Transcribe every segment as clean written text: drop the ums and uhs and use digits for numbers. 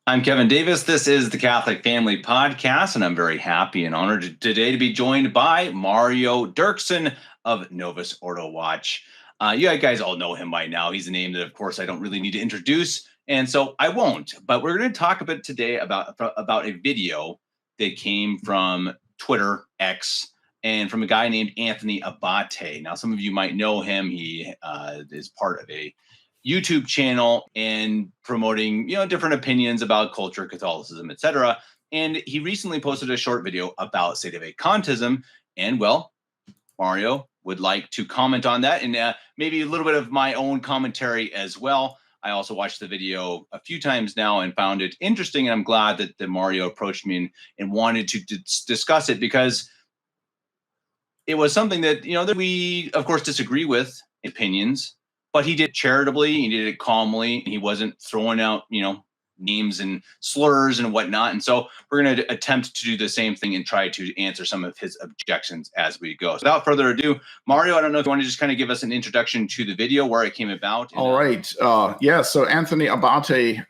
I'm Kevin Davis. This is the Catholic Family Podcast, and I'm very happy and honored today to be joined by Mario Derksen of Novus Ordo Watch. You guys all know him by now. He's a name that, of course, I don't really need to introduce, and so I won't. But we're going to talk a bit today about a video that came from Twitter, X, and from a guy named Anthony Abbate. Now, some of you might know him. He is part of a YouTube channel and promoting, different opinions about culture, Catholicism, etc. And he recently posted a short video about Sedevacantism. And well, Mario would like to comment on that and maybe a little bit of my own commentary as well. I also watched the video a few times now and found it interesting. And I'm glad that Mario approached me and wanted to discuss it, because it was something that, that we, of course, disagree with opinions. But he did it charitably, he did it calmly, and he wasn't throwing out, names and slurs and whatnot. And so we're going to attempt to do the same thing and try to answer some of his objections as we go. So without further ado, Mario, I don't know if you want to just kind of give us an introduction to the video, where it came about. All right. So Anthony Abbate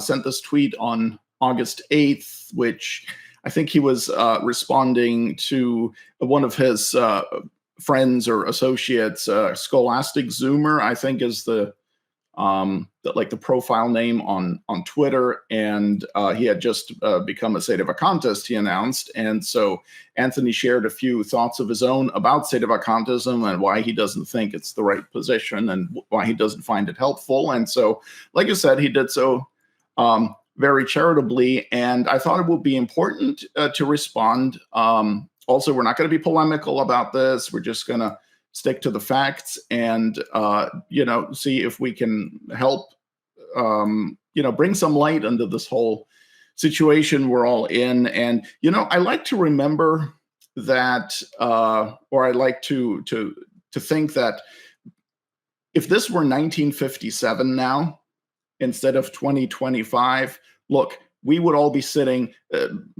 sent this tweet on August 8th, which I think he was responding to one of his friends or associates. Scholastic Zoomer, I think, is the profile name on Twitter, and he had just become a Sedevacantist, he announced. And so Anthony shared a few thoughts of his own about Sedevacantism and why he doesn't think it's the right position and why he doesn't find it helpful. And so, like you said, he did so very charitably, and I thought it would be important to respond. Also, we're not going to be polemical about this. We're just going to stick to the facts and, see if we can help, bring some light into this whole situation we're all in. And, I like to remember that, or I like to think that if this were 1957 now, instead of 2025, look, we would all be sitting,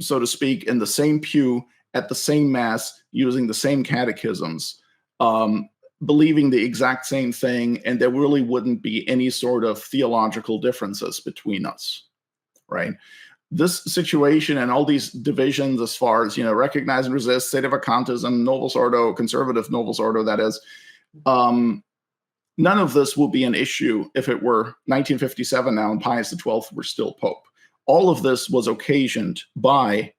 so to speak, in the same pew at the same mass, using the same catechisms, believing the exact same thing, and there really wouldn't be any sort of theological differences between us, right? This situation and all these divisions as far as, recognize and resist, Sedevacantism, Novus Ordo, conservative Novus Ordo, that is, none of this will be an issue if it were 1957 now and Pius XII were still Pope. All of this was occasioned by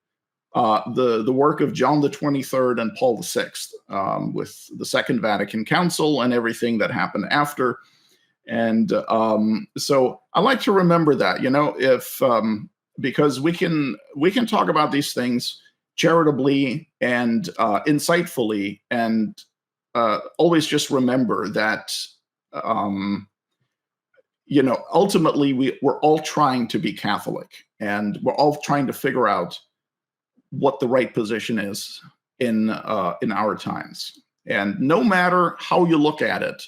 the work of John the 23rd and Paul VI, with the Second Vatican Council and everything that happened after. And so I like to remember that, because we can talk about these things charitably and insightfully, and always just remember that, ultimately we're all trying to be Catholic, and we're all trying to figure out what the right position is in our times. And no matter how you look at it,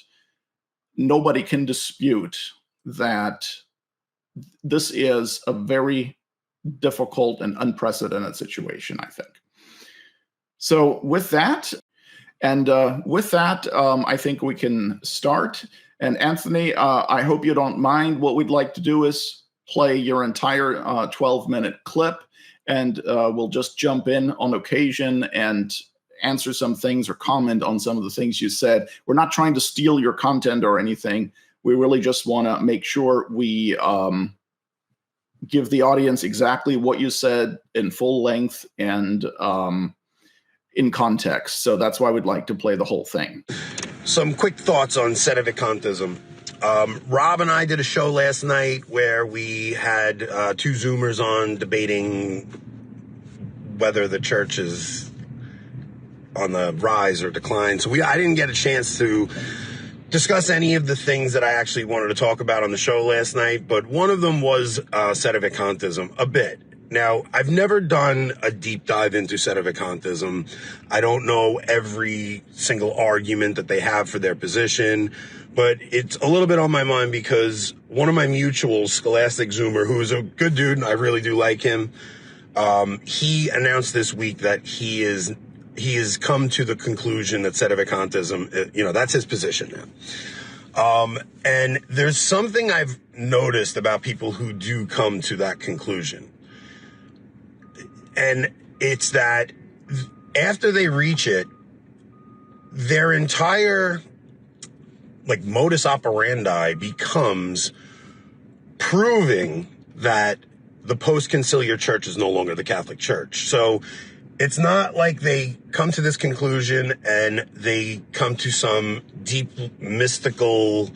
nobody can dispute that this is a very difficult and unprecedented situation, I think. So with that, I think we can start. And Anthony, I hope you don't mind. What we'd like to do is play your entire 12-minute clip, and we'll just jump in on occasion and answer some things or comment on some of the things you said. We're not trying to steal your content or anything. We really just want to make sure we give the audience exactly what you said in full length and in context. So that's why we'd like to play the whole thing. Some quick thoughts on Sedevacantism. Rob and I did a show last night where we had two Zoomers on debating whether the church is on the rise or decline. So I didn't get a chance to discuss any of the things that I actually wanted to talk about on the show last night, but one of them was Sedevacantism a bit. Now, I've never done a deep dive into Sedevacantism. I don't know every single argument that they have for their position, but it's a little bit on my mind because one of my mutuals, Scholastic Zoomer, who is a good dude, and I really do like him, he announced this week that he has come to the conclusion that Sedevacantism, that's his position now. And there's something I've noticed about people who do come to that conclusion. And it's that after they reach it, their entire modus operandi becomes proving that the post-conciliar church is no longer the Catholic Church. So it's not like they come to this conclusion and they come to some deep mystical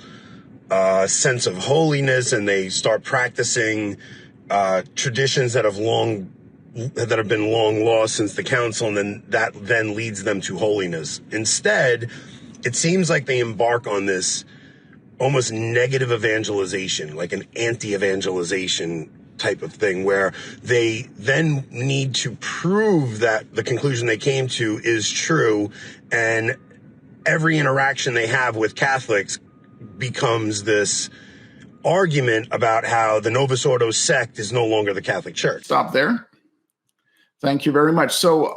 sense of holiness and they start practicing traditions that have been long lost since the council, and then that then leads them to holiness. Instead, it seems like they embark on this almost negative evangelization, like an anti-evangelization type of thing, where they then need to prove that the conclusion they came to is true, and every interaction they have with Catholics becomes this argument about how the Novus Ordo sect is no longer the Catholic Church. Stop there. Thank you very much. So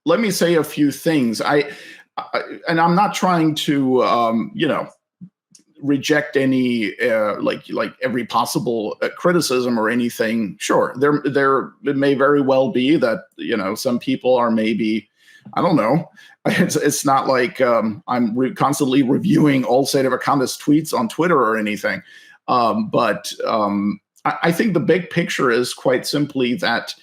let me say a few things. And I'm not trying to, reject any like every possible criticism or anything. Sure, it may very well be that some people are maybe, I don't know. It's not like I'm constantly reviewing all Sedevacantist tweets on Twitter or anything. But I think the big picture is quite simply that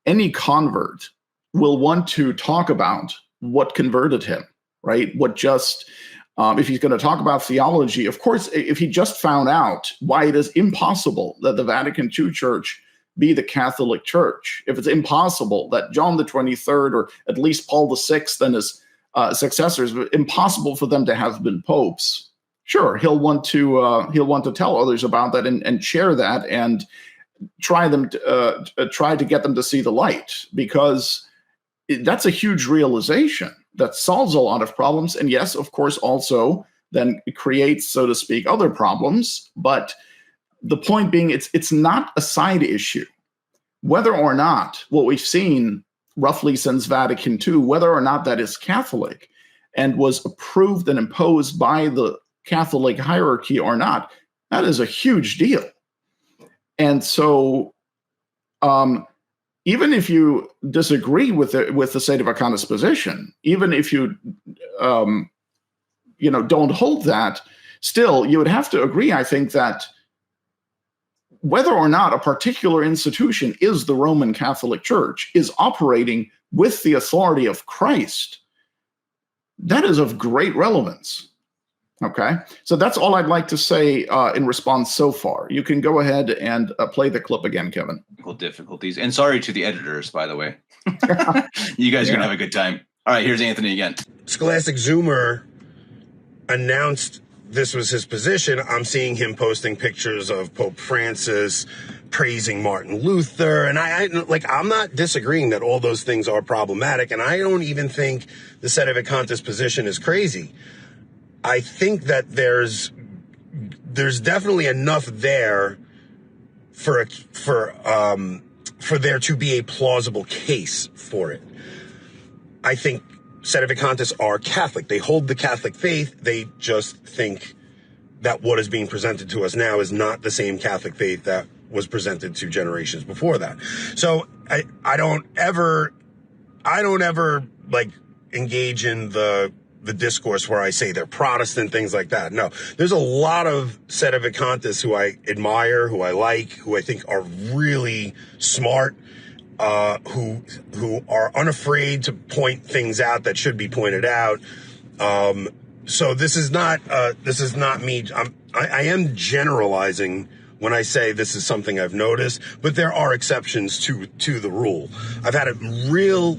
any convert will want to talk about what converted him, right? If he's going to talk about theology, of course, if he just found out why it is impossible that the Vatican II Church be the Catholic Church, if it's impossible that John the 23rd or at least Paul VI and his successors, impossible for them to have been popes, sure, he'll want to tell others about that and share that and try to get them to see the light, because that's a huge realization that solves a lot of problems. And yes, of course, also then it creates, so to speak, other problems. But the point being, it's not a side issue. Whether or not what we've seen roughly since Vatican II, whether or not that is Catholic and was approved and imposed by the Catholic hierarchy or not, that is a huge deal. And so even if you disagree with the Sedevacantist position, even if you don't hold that, still you would have to agree, I think, that whether or not a particular institution is the Roman Catholic Church, is operating with the authority of Christ, that is of great relevance. Okay, so that's all I'd like to say in response so far. You can go ahead and play the clip again, Kevin. Difficulties. And sorry to the editors, by the way. You guys are going to have a good time. All right, here's Anthony again. Scholastic Zoomer announced this was his position. I'm seeing him posting pictures of Pope Francis, praising Martin Luther. And I'm not disagreeing that all those things are problematic. And I don't even think the Sedevacantist position is crazy. I think that there's definitely enough there for there to be a plausible case for it. I think Sedevacantists are Catholic. They hold the Catholic faith. They just think that what is being presented to us now is not the same Catholic faith that was presented to generations before that. So I don't ever engage in the discourse where I say they're Protestant, things like that. No, there's a lot of Sedevacantists who I admire, who I like, who I think are really smart, who are unafraid to point things out that should be pointed out. So this is not me. I am generalizing when I say this is something I've noticed, but there are exceptions to the rule. I've had real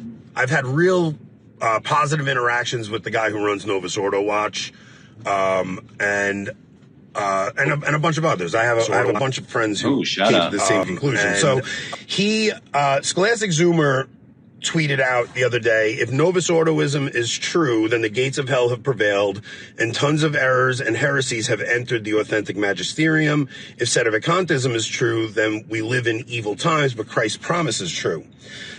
positive interactions with the guy who runs Novus Ordo Watch, and a bunch of others. I have a bunch of friends who came to the same conclusion. So Scholastic Zoomer, tweeted out the other day, if Novus Ordoism is true, then the gates of hell have prevailed and tons of errors and heresies have entered the authentic magisterium. If Sedevacantism is true, then we live in evil times, but Christ's promise is true.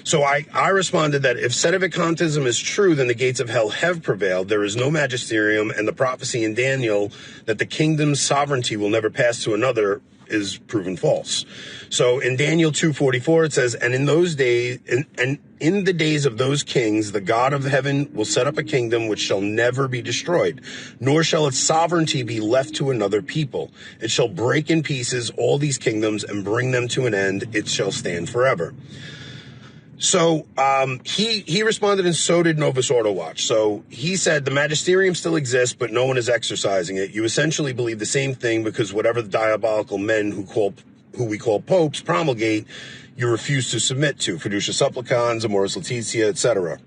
So I responded that if Sedevacantism is true, then the gates of hell have prevailed. There is no magisterium, and the prophecy in Daniel that the kingdom's sovereignty will never pass to another is proven false. So in Daniel 2:44, it says, and in those days, and in the days of those kings, the God of heaven will set up a kingdom which shall never be destroyed, nor shall its sovereignty be left to another people. It shall break in pieces all these kingdoms and bring them to an end. It shall stand forever. So he responded, and so did Novus Ordo Watch. So he said the magisterium still exists, but no one is exercising it. You essentially believe the same thing because whatever the diabolical men who we call popes promulgate, you refuse to submit to. Fiducia supplicans, Amoris Laetitia, etc.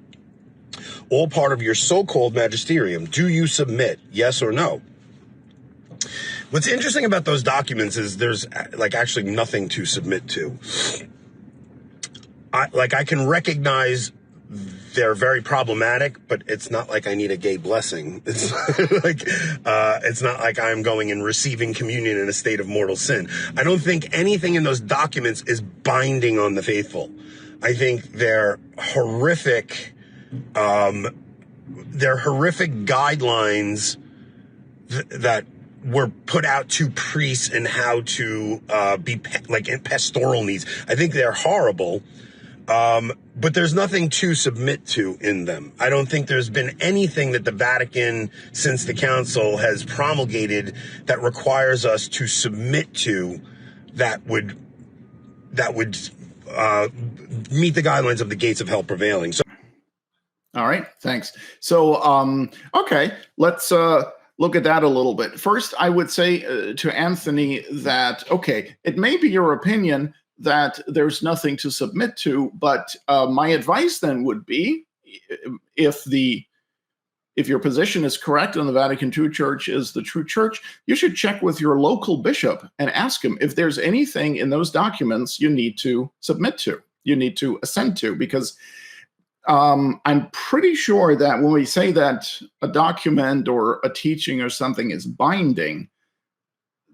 All part of your so-called magisterium. Do you submit? Yes or no? What's interesting about those documents is there's like actually nothing to submit to. I can recognize they're very problematic, but it's not like I need a gay blessing. It's it's not like I'm going and receiving communion in a state of mortal sin. I don't think anything in those documents is binding on the faithful. I think they're horrific. They're horrific guidelines that were put out to priests and how to be like in pastoral needs. I think they're horrible. But there's nothing to submit to in them. I don't think there's been anything that the Vatican, since the council, has promulgated that requires us to submit to that would meet the guidelines of the gates of hell prevailing. So, all right, thanks. So, okay, let's look at that a little bit. First, I would say to Anthony that, okay, it may be your opinion that there's nothing to submit to, but my advice then would be, if your position is correct and the Vatican II Church is the true church, you should check with your local bishop and ask him if there's anything in those documents you need to submit to, you need to assent to, because I'm pretty sure that when we say that a document or a teaching or something is binding,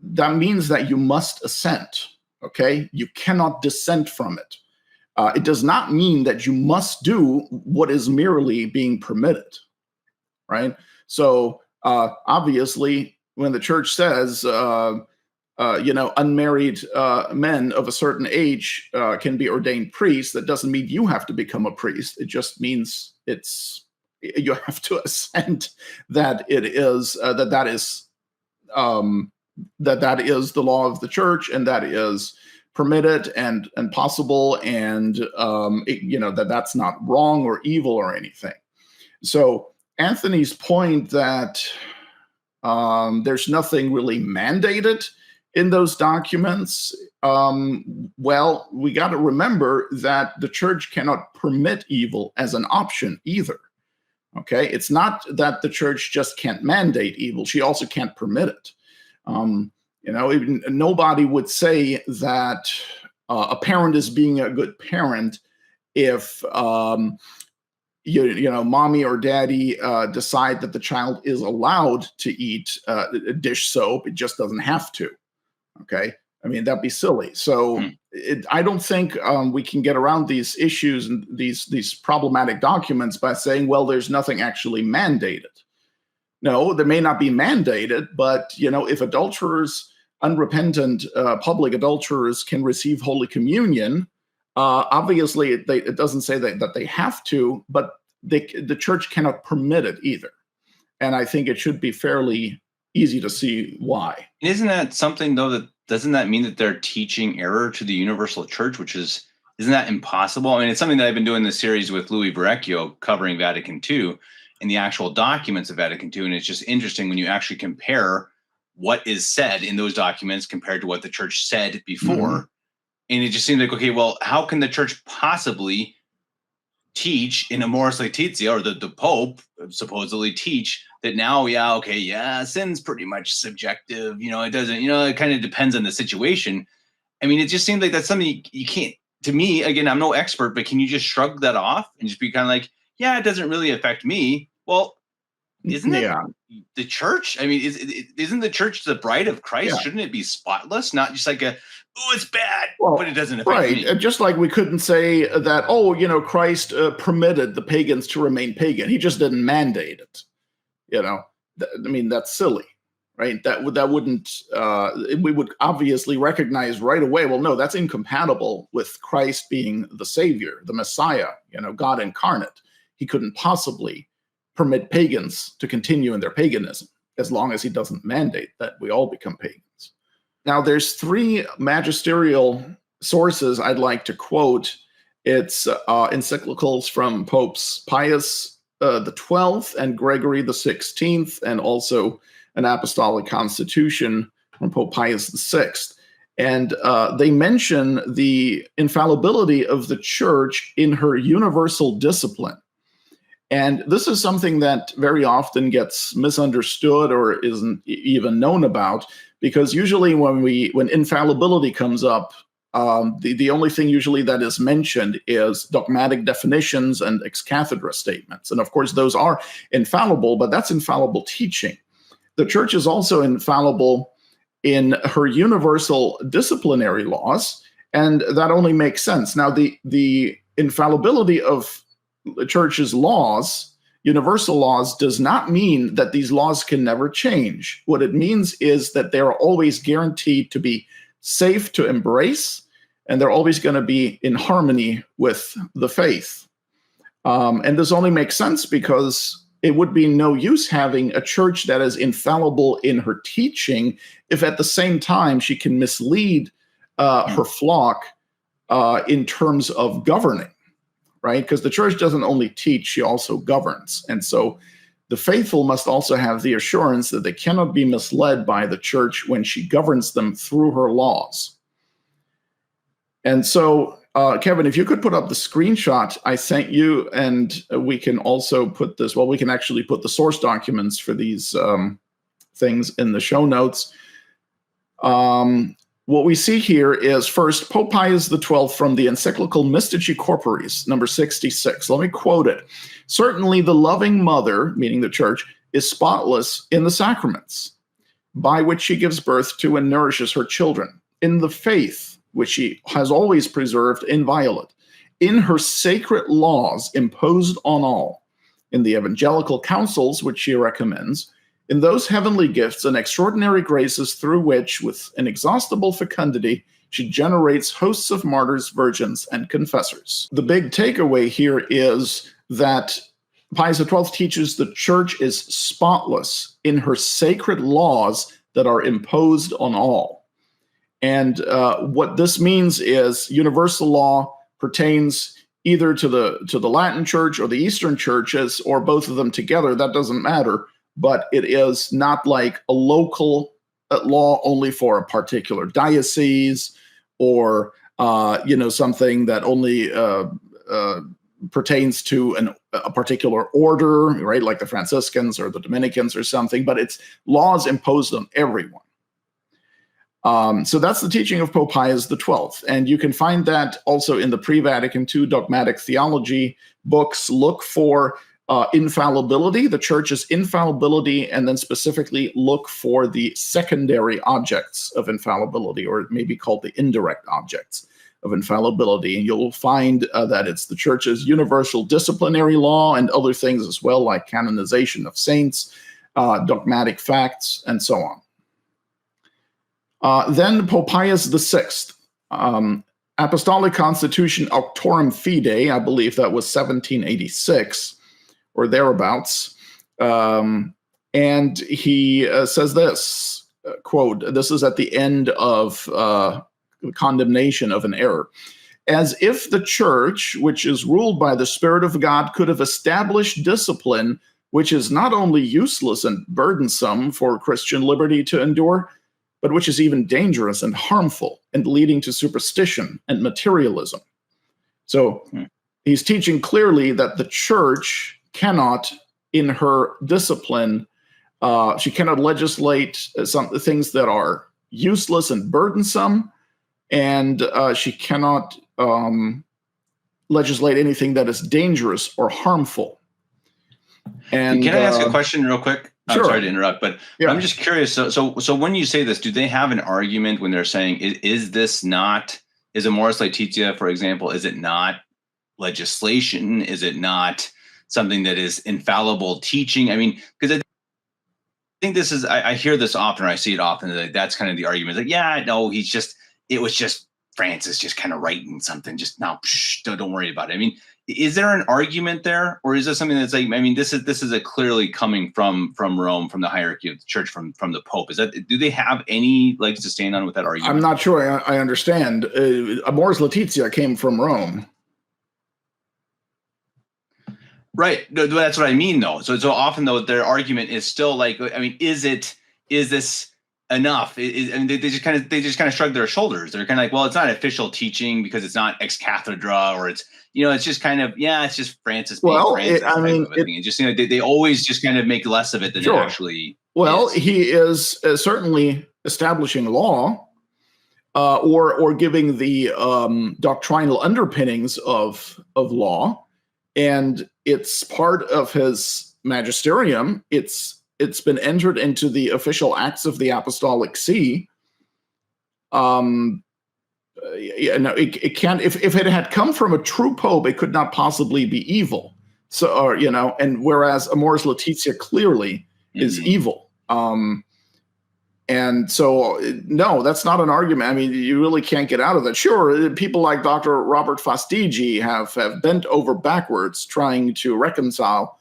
that means that you must assent. Okay, you cannot dissent from it. It does not mean that you must do what is merely being permitted, right? So obviously, when the church says, unmarried men of a certain age can be ordained priests, that doesn't mean you have to become a priest. It just means you have to assent that it is that is the law of the church, and that is permitted and possible, and that's not wrong or evil or anything. So Anthony's point that there's nothing really mandated in those documents, well, we got to remember that the church cannot permit evil as an option either. Okay, it's not that the church just can't mandate evil; she also can't permit it. Nobody would say that a parent is being a good parent if mommy or daddy decide that the child is allowed to eat dish soap. It just doesn't have to. Okay, I mean, that'd be silly. So I don't think we can get around these issues and these problematic documents by saying, well, there's nothing actually mandated. No, they may not be mandated, but if adulterers, unrepentant public adulterers, can receive Holy Communion, obviously it doesn't say that they have to, but the church cannot permit it either. And I think it should be fairly easy to see why. Isn't that something, though, that doesn't that mean that they're teaching error to the universal church, isn't that impossible? I mean, it's something that I've been doing this series with Louis Verrecchio covering Vatican II and the actual documents of Vatican II. And it's just interesting when you actually compare what is said in those documents compared to what the church said before. Mm-hmm. And it just seems like, okay, well, how can the church possibly teach in Amoris Laetitia, or the Pope supposedly teach that now, sin's pretty much subjective. It doesn't, it kind of depends on the situation. I mean, it just seems like that's something you can't to me, again, I'm no expert, but can you just shrug that off and just be kind of like, yeah, it doesn't really affect me? Well, isn't it the church? I mean, isn't the church the bride of Christ? Shouldn't it be spotless? Not just like it's bad, but it doesn't affect me. Just like we couldn't say that, Christ permitted the pagans to remain pagan. He just didn't mandate it. That's silly, right? That wouldn't, we would obviously recognize right away, well, no, that's incompatible with Christ being the Savior, the Messiah, God incarnate. He couldn't possibly permit pagans to continue in their paganism as long as he doesn't mandate that we all become pagans. Now, there's 3 magisterial sources I'd like to quote. It's encyclicals from Popes Pius the 12th and Gregory the 16th, and also an apostolic constitution from Pope Pius the 6th. And they mention the infallibility of the church in her universal discipline. And this is something that very often gets misunderstood or isn't even known about, because usually when infallibility comes up, the only thing usually that is mentioned is dogmatic definitions and ex cathedra statements. And of course, those are infallible, but that's infallible teaching. The church is also infallible in her universal disciplinary laws, and that only makes sense. Now, the infallibility of the church's laws, universal laws, does not mean that these laws can never change. What it means is that they are always guaranteed to be safe to embrace, and they're always going to be in harmony with the faith. And this only makes sense because it would be no use having a church that is infallible in her teaching if at the same time she can mislead her flock in terms of governing. Right? Because the church doesn't only teach, she also governs. And so the faithful must also have the assurance that they cannot be misled by the church when she governs them through her laws. And so, Kevin, if you could put up the screenshot I sent you, and we can also put this, we can actually put the source documents for these things in the show notes. What we see here is, first, Pope Pius XII from the encyclical Mystici Corporis, number 66. Let me quote it. Certainly the loving mother, meaning the church, is spotless in the sacraments, by which she gives birth to and nourishes her children, in the faith, which she has always preserved inviolate, in her sacred laws imposed on all, in the evangelical counsels which she recommends, in those heavenly gifts and extraordinary graces through which, with inexhaustible fecundity, she generates hosts of martyrs, virgins, and confessors. The big takeaway here is that Pius XII teaches the church is spotless in her sacred laws that are imposed on all. And what this means is universal law pertains either to the Latin church or the Eastern churches, or both of them together. That doesn't matter. But it is not like a local law only for a particular diocese, or something that only pertains to a particular order, right? Like the Franciscans or the Dominicans or something. But it's laws imposed on everyone. So that's the teaching of Pope Pius XII. And you can find that also in the pre-Vatican II dogmatic theology books. Look for infallibility, the church's infallibility, and then specifically look for the secondary objects of infallibility, or it may be called the indirect objects of infallibility. And you'll find that it's the church's universal disciplinary law and other things as well, like canonization of saints, dogmatic facts, and so on. Then Pope Pius VI, Apostolic Constitution Auctorum Fidei, I believe that was 1786, or thereabouts. And he says this, quote, this is at the end of condemnation of an error. As if the church, which is ruled by the Spirit of God, could have established discipline, which is not only useless and burdensome for Christian liberty to endure, but which is even dangerous and harmful and leading to superstition and materialism. So he's teaching clearly that the church cannot, in her discipline, she cannot legislate some things that are useless and burdensome, and she cannot legislate anything that is dangerous or harmful. And can I ask a question real quick? I'm sure. sorry to interrupt, but Yeah. I'm just curious. So when you say this, do they have an argument when they're saying, is this not, is Amoris Laetitia, for example, is it not legislation? Is it not something that is infallible teaching? I mean, because I think this is, I hear this often, or I see it often, that's kind of the argument. Like, yeah, no, it was just Francis just kind of writing something, just now, don't worry about it. I mean, is there an argument there, or is this something that's like, I mean, this is a clearly coming from Rome, from the hierarchy of the church, from the Pope? Is that, do they have any legs to stand on with that argument? I'm not sure I understand. Amoris Laetitia came from Rome. Right. No, that's what I mean, though. So often, though, their argument is still like, I mean, is this enough? And they just kind of shrug their shoulders. They're kind of like, well, it's not official teaching because it's not ex cathedra, or it's, it's just kind of, it's just Francis being Francis. It just, they always just kind of make less of it than it actually. Well, is. He is certainly establishing law, or giving the doctrinal underpinnings of law. And it's part of his magisterium. It's been entered into the official acts of the Apostolic See. It can't. If it had come from a true pope, it could not possibly be evil. So, and whereas Amoris Laetitia clearly is evil. And so, no, that's not an argument. I mean, you really can't get out of that. Sure, people like Dr. Robert Fastigi have bent over backwards trying to reconcile,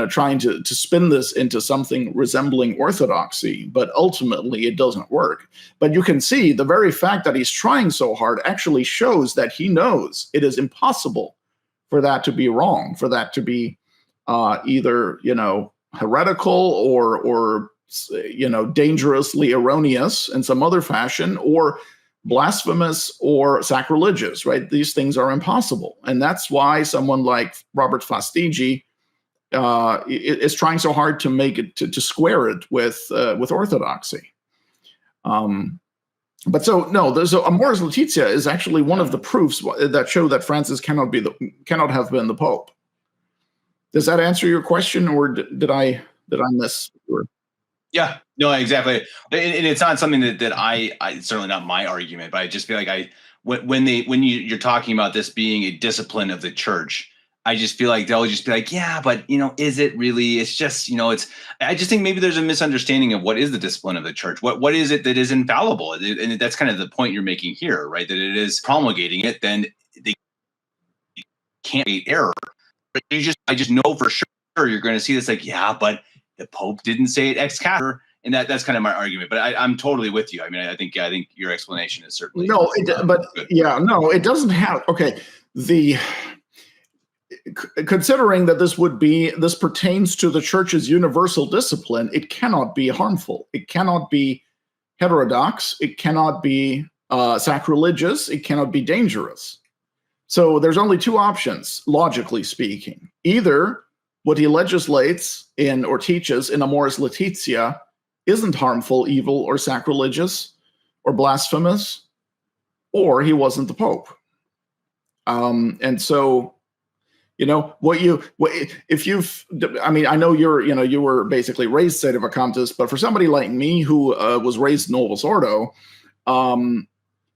trying to spin this into something resembling orthodoxy, but ultimately it doesn't work. But you can see the very fact that he's trying so hard actually shows that he knows it is impossible for that to be wrong, for that to be either, heretical or dangerously erroneous in some other fashion, or blasphemous or sacrilegious, right? These things are impossible. And that's why someone like Robert Fastigi is trying so hard to make it, to square it with orthodoxy. But so Amoris Laetitia is actually one of the proofs that show that Francis cannot have been the Pope. Does that answer your question, or did I miss? Yeah, no, exactly. And it's not something that I certainly not my argument, but I just feel like when you're talking about this being a discipline of the church, I just feel like they'll just be like, yeah, but is it really? It's just, I just think maybe there's a misunderstanding of what is the discipline of the church. What is it that is infallible? And that's kind of the point you're making here, right? That it is promulgating it, then they can't be error. But I just know for sure you're going to see this like, yeah, but the Pope didn't say it ex cathedra, and that's kind of my argument. But I'm totally with you. I mean, I think your explanation is certainly it doesn't have. Okay, considering that this pertains to the church's universal discipline, it cannot be harmful. It cannot be heterodox. It cannot be sacrilegious. It cannot be dangerous. So there's only two options, logically speaking. Either what he legislates or teaches in Amoris Laetitia isn't harmful, evil, or sacrilegious, or blasphemous, or he wasn't the Pope. And so, I know you were basically raised Sedevacantist, but for somebody like me who was raised Novus Ordo,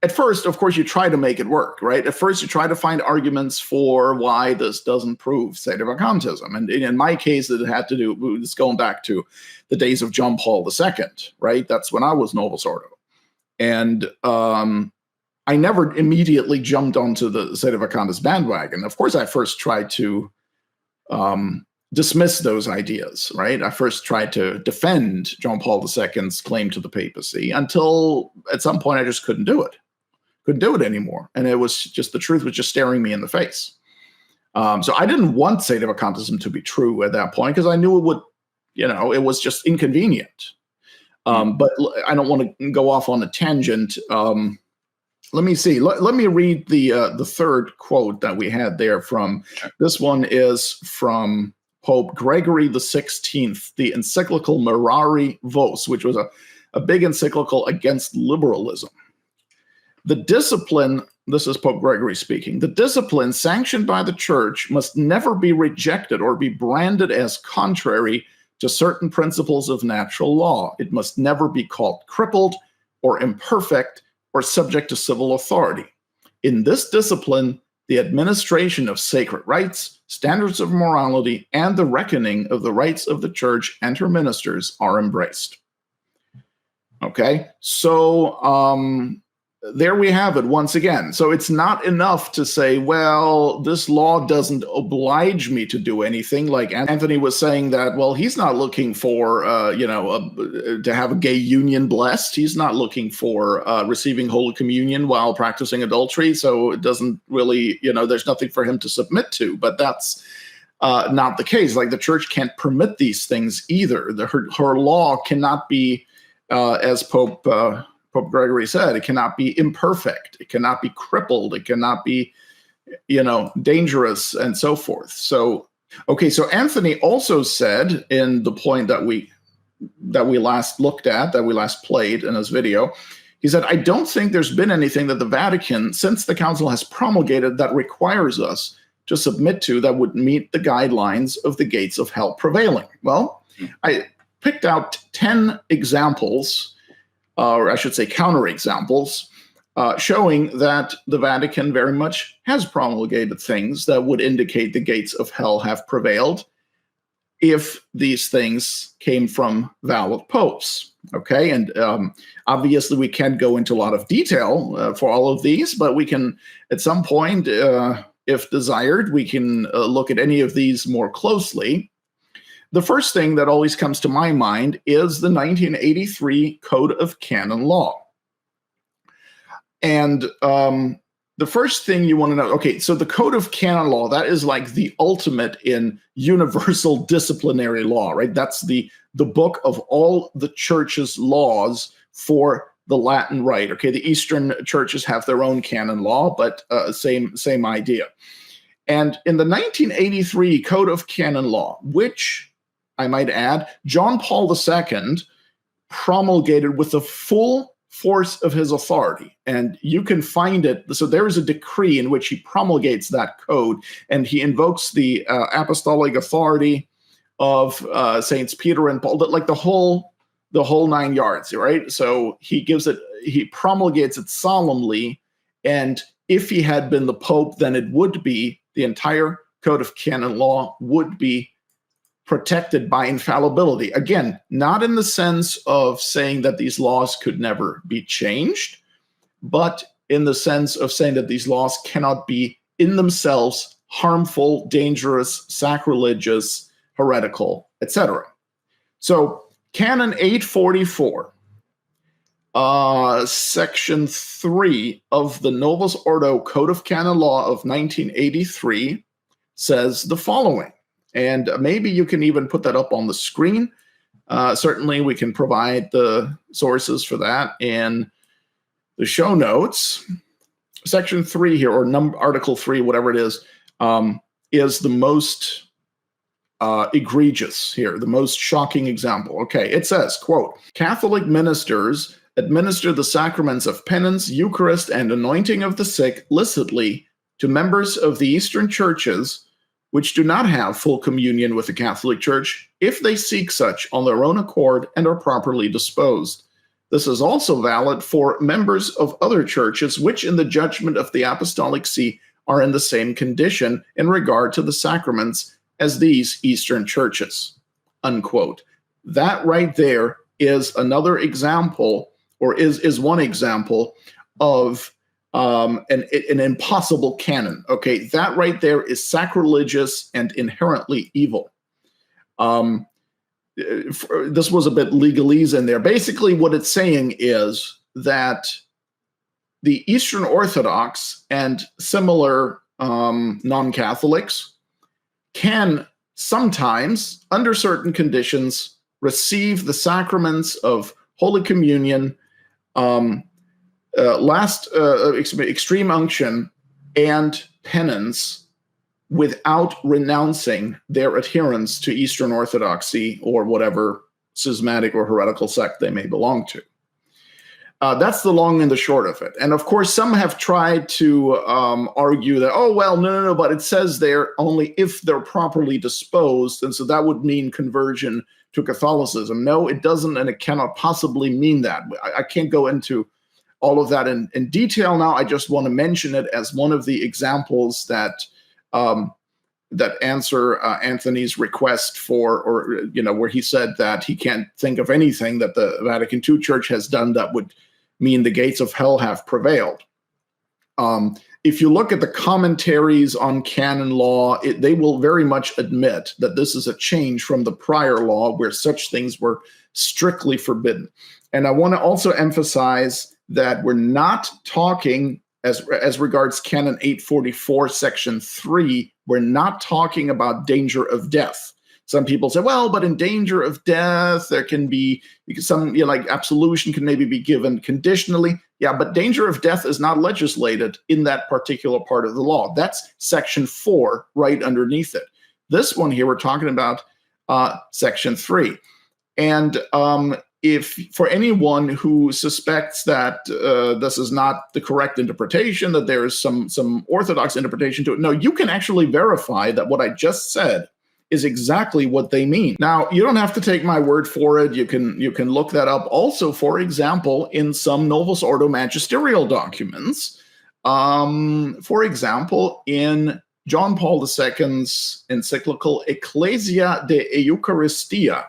at first, of course, you try to make it work, right? At first, you try to find arguments for why this doesn't prove Sedevacantism. And in my case, it had to do, it's going back to the days of John Paul II, right? That's when I was Novus Ordo. And I never immediately jumped onto the Sedevacantist bandwagon. Of course, I first tried to dismiss those ideas, right? I first tried to defend John Paul II's claim to the papacy until at some point I just couldn't do it. Couldn't do it anymore. And it was just, the truth was just staring me in the face. So I didn't want Sedevacantism to be true at that point because I knew it would, it was just inconvenient. But I don't want to go off on a tangent. Let me see. Let me read the third quote that we had there from. This one is from Pope Gregory XVI, the encyclical Mirari Vos, which was a big encyclical against liberalism. The discipline this is Pope Gregory speaking, the discipline sanctioned by the Church must never be rejected or be branded as contrary to certain principles of natural law. It must never be called crippled or imperfect or subject to civil authority. In this discipline, the administration of sacred rites, standards of morality, and the reckoning of the rights of the Church and her ministers are embraced. Okay, so there we have it once again. So it's not enough to say, well, this law doesn't oblige me to do anything. Like Anthony was saying that, well, he's not looking for, to have a gay union blessed. He's not looking for receiving Holy Communion while practicing adultery. So it doesn't really, there's nothing for him to submit to. But that's not the case. Like the Church can't permit these things either. Her law cannot be, as Pope Gregory said, it cannot be imperfect. It cannot be crippled. It cannot be, dangerous and so forth. So, okay. So Anthony also said in the point that we last looked at, that we last played in his video, he said, I don't think there's been anything that the Vatican, since the Council has promulgated, that requires us to submit to that would meet the guidelines of the gates of hell prevailing. Well, I picked out 10 examples, or I should say counterexamples, showing that the Vatican very much has promulgated things that would indicate the gates of hell have prevailed if these things came from valid popes. Okay, and obviously we can't go into a lot of detail for all of these, but we can, at some point, if desired, we can look at any of these more closely. The first thing that always comes to my mind is the 1983 Code of Canon Law. And the first thing you want to know, okay, so the Code of Canon Law, that is like the ultimate in universal disciplinary law, right? That's the book of all the Church's laws for the Latin Rite. Okay, the Eastern churches have their own canon law, but same idea. And in the 1983 Code of Canon Law, which I might add, John Paul II promulgated with the full force of his authority. And you can find it. So there is a decree in which he promulgates that code, and he invokes the apostolic authority of Saints Peter and Paul, like the whole 9 yards, right? So he promulgates it solemnly. And if he had been the Pope, then it would be, the entire Code of Canon Law would be protected by infallibility. Again, not in the sense of saying that these laws could never be changed, but in the sense of saying that these laws cannot be in themselves harmful, dangerous, sacrilegious, heretical, etc. So Canon 844, Section 3 of the Novus Ordo Code of Canon Law of 1983 says the following. And maybe you can even put that up on the screen. Certainly, we can provide the sources for that in the show notes. Section 3 here, or Article 3, whatever it is the most egregious here, the most shocking example. Okay, it says, quote, Catholic ministers administer the sacraments of penance, Eucharist, and anointing of the sick licitly to members of the Eastern churches which do not have full communion with the Catholic Church, if they seek such on their own accord and are properly disposed. This is also valid for members of other churches which in the judgment of the Apostolic See are in the same condition in regard to the sacraments as these Eastern churches, unquote. That right there is another example, or is one example of an impossible canon. Okay, that right there is sacrilegious and inherently evil. This was a bit legalese in there. Basically, what it's saying is that the Eastern Orthodox and similar non-Catholics can sometimes, under certain conditions, receive the sacraments of Holy Communion, extreme unction, and penance without renouncing their adherence to Eastern Orthodoxy or whatever schismatic or heretical sect they may belong to. That's the long and the short of it. And of course, some have tried to argue that, oh, well, no, but it says there only if they're properly disposed. And so that would mean conversion to Catholicism. No, it doesn't, and it cannot possibly mean that. I can't go into all of that in detail now. I just want to mention it as one of the examples that answer Anthony's request for, or, where he said that he can't think of anything that the Vatican II Church has done that would mean the gates of hell have prevailed. If you look at the commentaries on canon law, they will very much admit that this is a change from the prior law where such things were strictly forbidden. And I want to also emphasize that we're not talking, as regards Canon 844, Section 3, we're not talking about danger of death. Some people say, well, but in danger of death, there can be some, like absolution can maybe be given conditionally. Yeah, but danger of death is not legislated in that particular part of the law. That's Section 4 right underneath it. This one here, we're talking about Section 3. And if for anyone who suspects that this is not the correct interpretation, that there is some orthodox interpretation to it, no, you can actually verify that what I just said is exactly what they mean. Now, you don't have to take my word for it. You can look that up. Also, for example, in some Novus Ordo magisterial documents, for example, in John Paul II's encyclical Ecclesia de Eucharistia,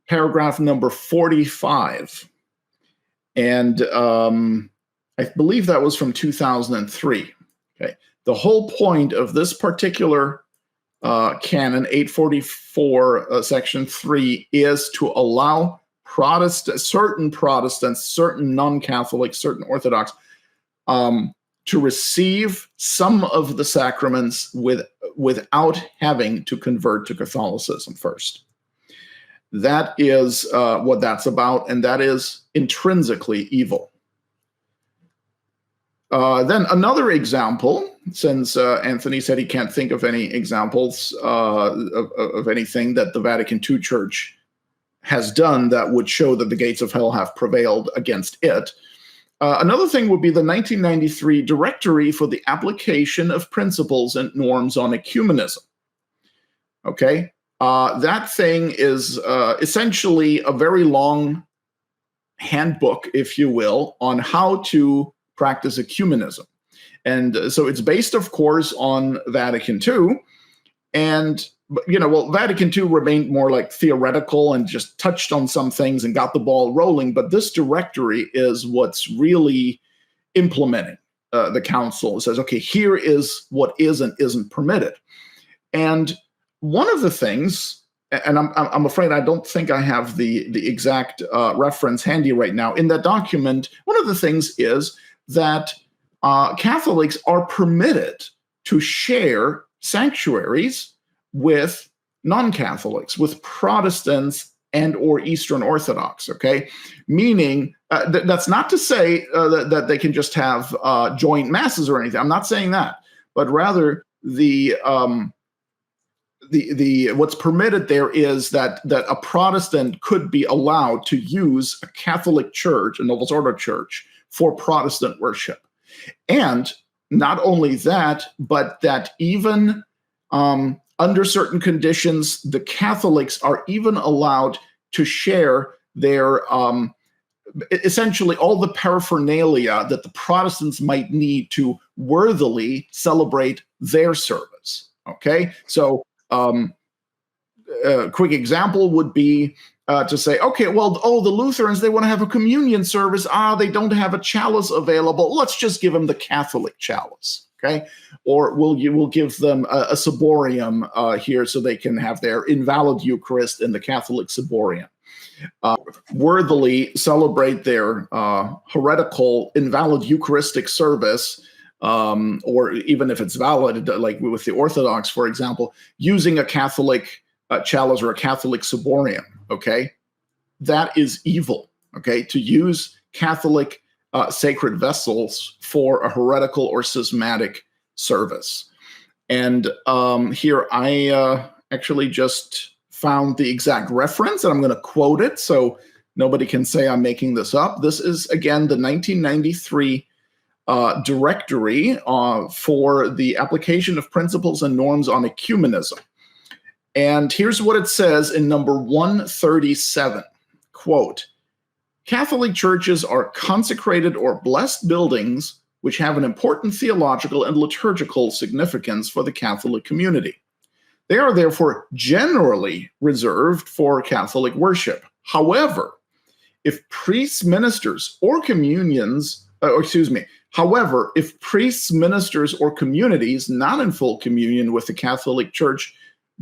paragraph number 45. And I believe that was from 2003. Okay. The whole point of this particular canon 844, section 3, is to allow certain Protestants, certain non-Catholics, certain Orthodox, to receive some of the sacraments without having to convert to Catholicism first. That is what that's about, and that is intrinsically evil. Then another example, since Anthony said he can't think of any examples of anything that the Vatican II Church has done that would show that the gates of hell have prevailed against it. Another thing would be the 1993 Directory for the Application of Principles and Norms on Ecumenism. Okay, that thing is essentially a very long handbook, if you will, on how to practice ecumenism. And so it's based, of course, on Vatican II. And, Vatican II remained more like theoretical and just touched on some things and got the ball rolling. But this directory is what's really implementing the council. It says, okay, here is what is and isn't permitted. And one of the things, and I'm afraid I don't think I have the exact reference handy right now, in that document, one of the things is that Catholics are permitted to share sanctuaries with non-Catholics, with Protestants and or Eastern Orthodox, okay? Meaning, that's not to say that they can just have joint masses or anything. I'm not saying that, but rather the what's permitted there is that a Protestant could be allowed to use a Catholic church, a Novus Ordo church, for Protestant worship. And not only that, but that even under certain conditions, the Catholics are even allowed to share their, essentially all the paraphernalia that the Protestants might need to worthily celebrate their service, okay? So a quick example would be to say, okay, well, the Lutherans, they want to have a communion service. They don't have a chalice available. Let's just give them the Catholic chalice, okay? Or we'll give them a ciborium here so they can have their invalid Eucharist in the Catholic ciborium. Worthily celebrate their heretical invalid Eucharistic service, or even if it's valid, like with the Orthodox, for example, using a Catholic chalice or a Catholic ciborium, okay? That is evil, okay? To use Catholic sacred vessels for a heretical or schismatic service. And here I actually just found the exact reference, and I'm going to quote it. So Nobody can say I'm making this up. This is, again, the 1993 directory for the application of principles and norms on ecumenism. And here's what it says in number 137, quote, Catholic churches are consecrated or blessed buildings which have an important theological and liturgical significance for the Catholic community. They are therefore generally reserved for Catholic worship. However, if priests, ministers, or communities or communities not in full communion with the Catholic Church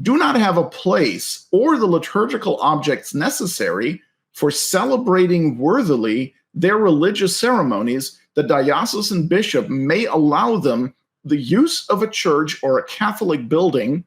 do not have a place or the liturgical objects necessary for celebrating worthily their religious ceremonies, the diocesan bishop may allow them the use of a church or a Catholic building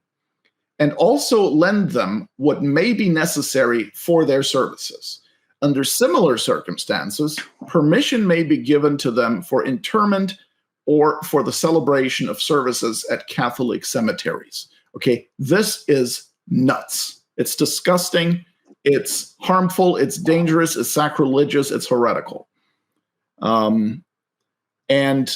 and also lend them what may be necessary for their services. Under similar circumstances, permission may be given to them for interment or for the celebration of services at Catholic cemeteries. Okay, this is nuts. It's disgusting. It's harmful. It's dangerous. It's sacrilegious. It's heretical. And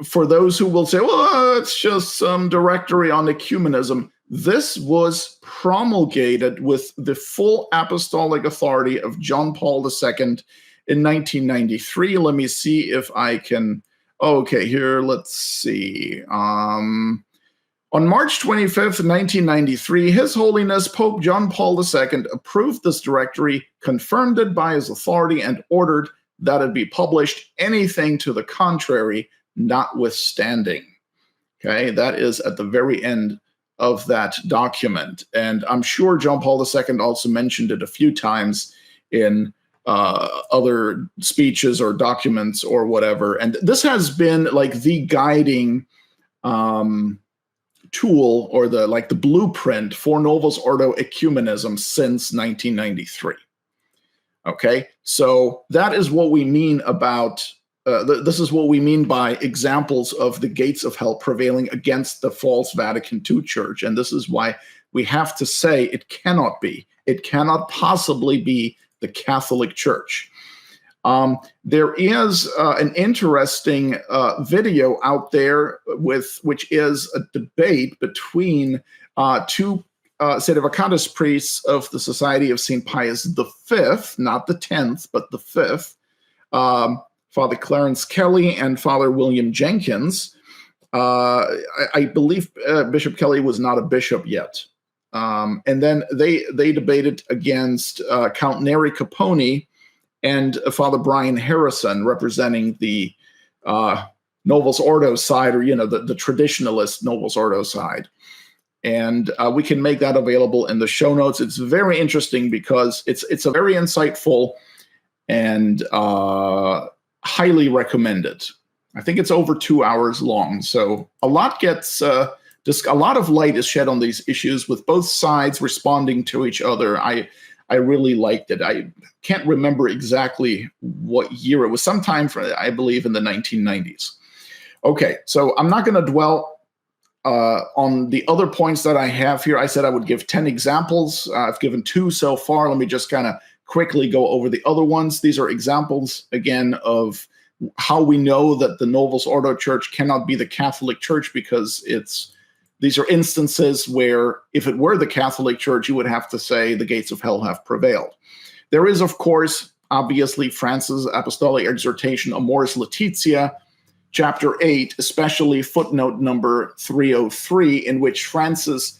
for those who will say, well, it's just some directory on ecumenism, this was promulgated with the full apostolic authority of John Paul II in 1993. Let me see if I can. Okay, here, let's see. On March 25th, 1993, His Holiness Pope John Paul II approved this directory, confirmed it by his authority, and ordered that it be published, anything to the contrary notwithstanding. Okay, that is at the very end of that document. And I'm sure John Paul II also mentioned it a few times in other speeches or documents or whatever. And this has been like the guiding tool or the blueprint for Novus Ordo ecumenism since 1993. Okay, so that is what we mean about, this is what we mean by examples of the gates of hell prevailing against the false Vatican II church. And this is why we have to say it cannot be. It cannot possibly be the Catholic Church. There is an interesting video out there which is a debate between two Sedevacantist priests of the Society of St. Pius V, not the 10th, but the 5th, Father Clarence Kelly and Father William Jenkins. I believe Bishop Kelly was not a bishop yet. And then they debated against Count Neri Caponi and Father Brian Harrison, representing the Novus Ordo side, or the traditionalist Novus Ordo side. And we can make that available in the show notes. It's very interesting because it's a very insightful and highly recommended. I think it's over 2 hours long, so a lot gets a lot of light is shed on these issues with both sides responding to each other. I really liked it. I can't remember exactly what year it was. Sometime, I believe, in the 1990s. Okay, so I'm not going to dwell on the other points that I have here. I said I would give 10 examples. I've given 2 so far. Let me just kind of quickly go over the other ones. These are examples, again, of how we know that the Novus Ordo Church cannot be the Catholic Church, because these are instances where if it were the Catholic Church, you would have to say the gates of hell have prevailed. There is, of course, obviously, Francis' apostolic exhortation, Amoris Laetitia, chapter 8, especially footnote number 303, in which Francis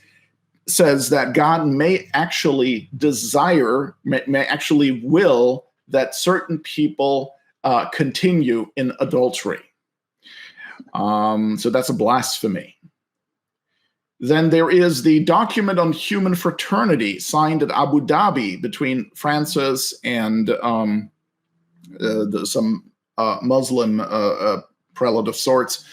says that God may actually desire, may actually will that certain people continue in adultery. So that's a blasphemy. Then there is the document on human fraternity signed at Abu Dhabi between Francis and some Muslim prelate of sorts.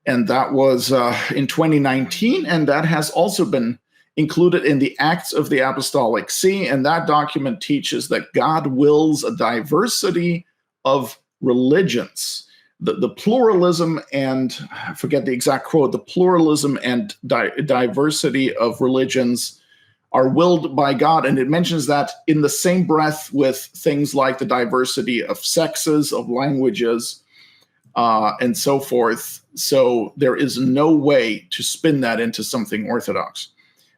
And that was in 2019. And that has also been included in the Acts of the Apostolic See. And that document teaches that God wills a diversity of religions. The pluralism and, I forget the exact quote, the pluralism and diversity of religions are willed by God. And it mentions that in the same breath with things like the diversity of sexes, of languages, and so forth. So there is no way to spin that into something orthodox.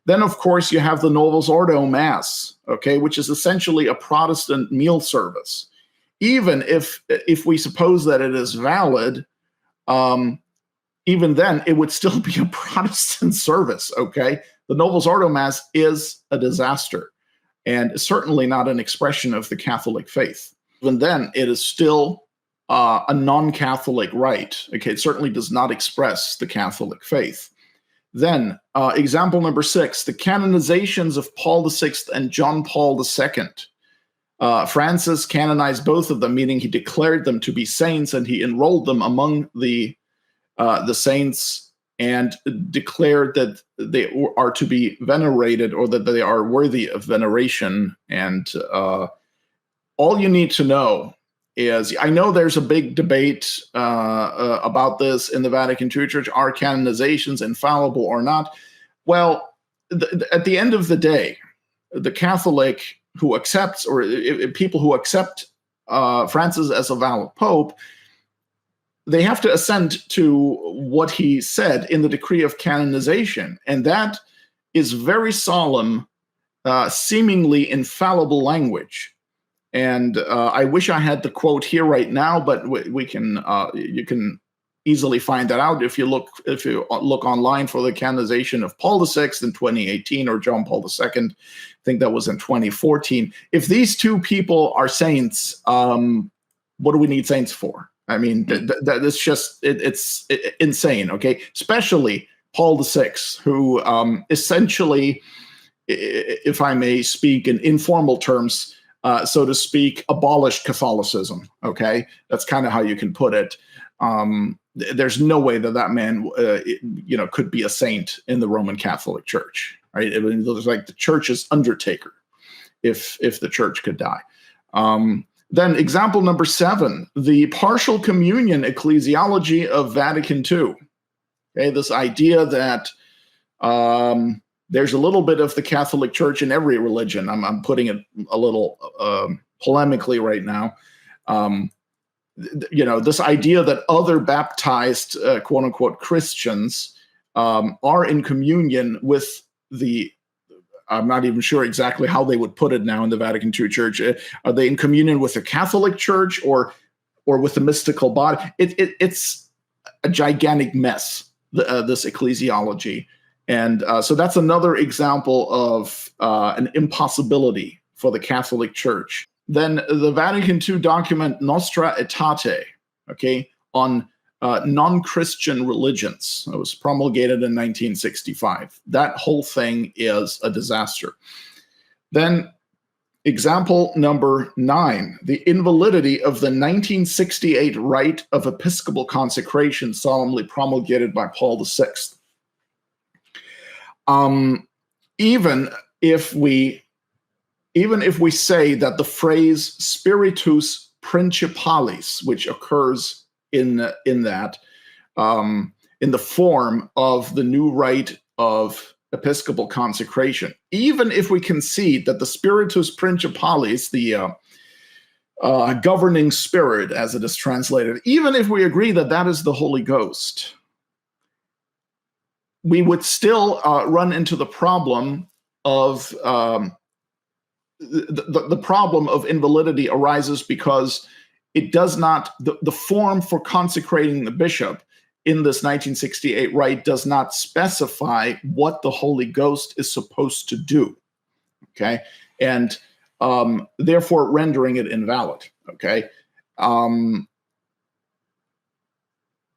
Then, of course, you have the Novus Ordo Mass, okay, which is essentially a Protestant meal service. Even if we suppose that it is valid, even then, it would still be a Protestant service, okay? The Novus Ordo Mass is a disaster and certainly not an expression of the Catholic faith. Even then, it is still a non-Catholic rite, okay? It certainly does not express the Catholic faith. Then, example number 6, the canonizations of Paul VI and John Paul II. Francis canonized both of them, meaning he declared them to be saints, and he enrolled them among the saints and declared that they are to be venerated, or that they are worthy of veneration. And all you need to know is, I know there's a big debate about this in the Vatican II Church. Are canonizations infallible or not? Well, at the end of the day, the Catholic who accepts, or people who accept Francis as a valid pope, they have to assent to what he said in the decree of canonization. And that is very solemn, seemingly infallible language. And I wish I had the quote here right now, but you can easily find that out if you look online for the canonization of Paul VI in 2018 or John Paul II. I think that was in 2014. If these two people are saints, what do we need saints for? I mean, that is just it's insane. Okay, especially Paul VI, who essentially, if I may speak in informal terms, so to speak, abolished Catholicism. Okay, that's kind of how you can put it. There's no way that man, could be a saint in the Roman Catholic Church, right? It was like the church's undertaker, if the church could die. Then example number 7, the partial communion ecclesiology of Vatican II. Okay, this idea that there's a little bit of the Catholic Church in every religion. I'm putting it a little polemically right now. This idea that other baptized, quote unquote, Christians are in communion with the, I'm not even sure exactly how they would put it now in the Vatican II Church. Are they in communion with the Catholic Church or with the mystical body? It's a gigantic mess, this ecclesiology. And so that's another example of an impossibility for the Catholic Church. Then the Vatican II document Nostra Aetate, okay, on non-Christian religions. It was promulgated in 1965. That whole thing is a disaster. Then example number 9, the invalidity of the 1968 rite of episcopal consecration solemnly promulgated by Paul VI. Even if we say that the phrase spiritus principalis, which occurs in the form of the new rite of episcopal consecration, even if we concede that the spiritus principalis, the governing spirit as it is translated, even if we agree that that is the Holy Ghost, we would still run into the problem of the problem of invalidity arises because it does not, the form for consecrating the bishop in this 1968 rite does not specify what the Holy Ghost is supposed to do, okay? And therefore rendering it invalid, okay?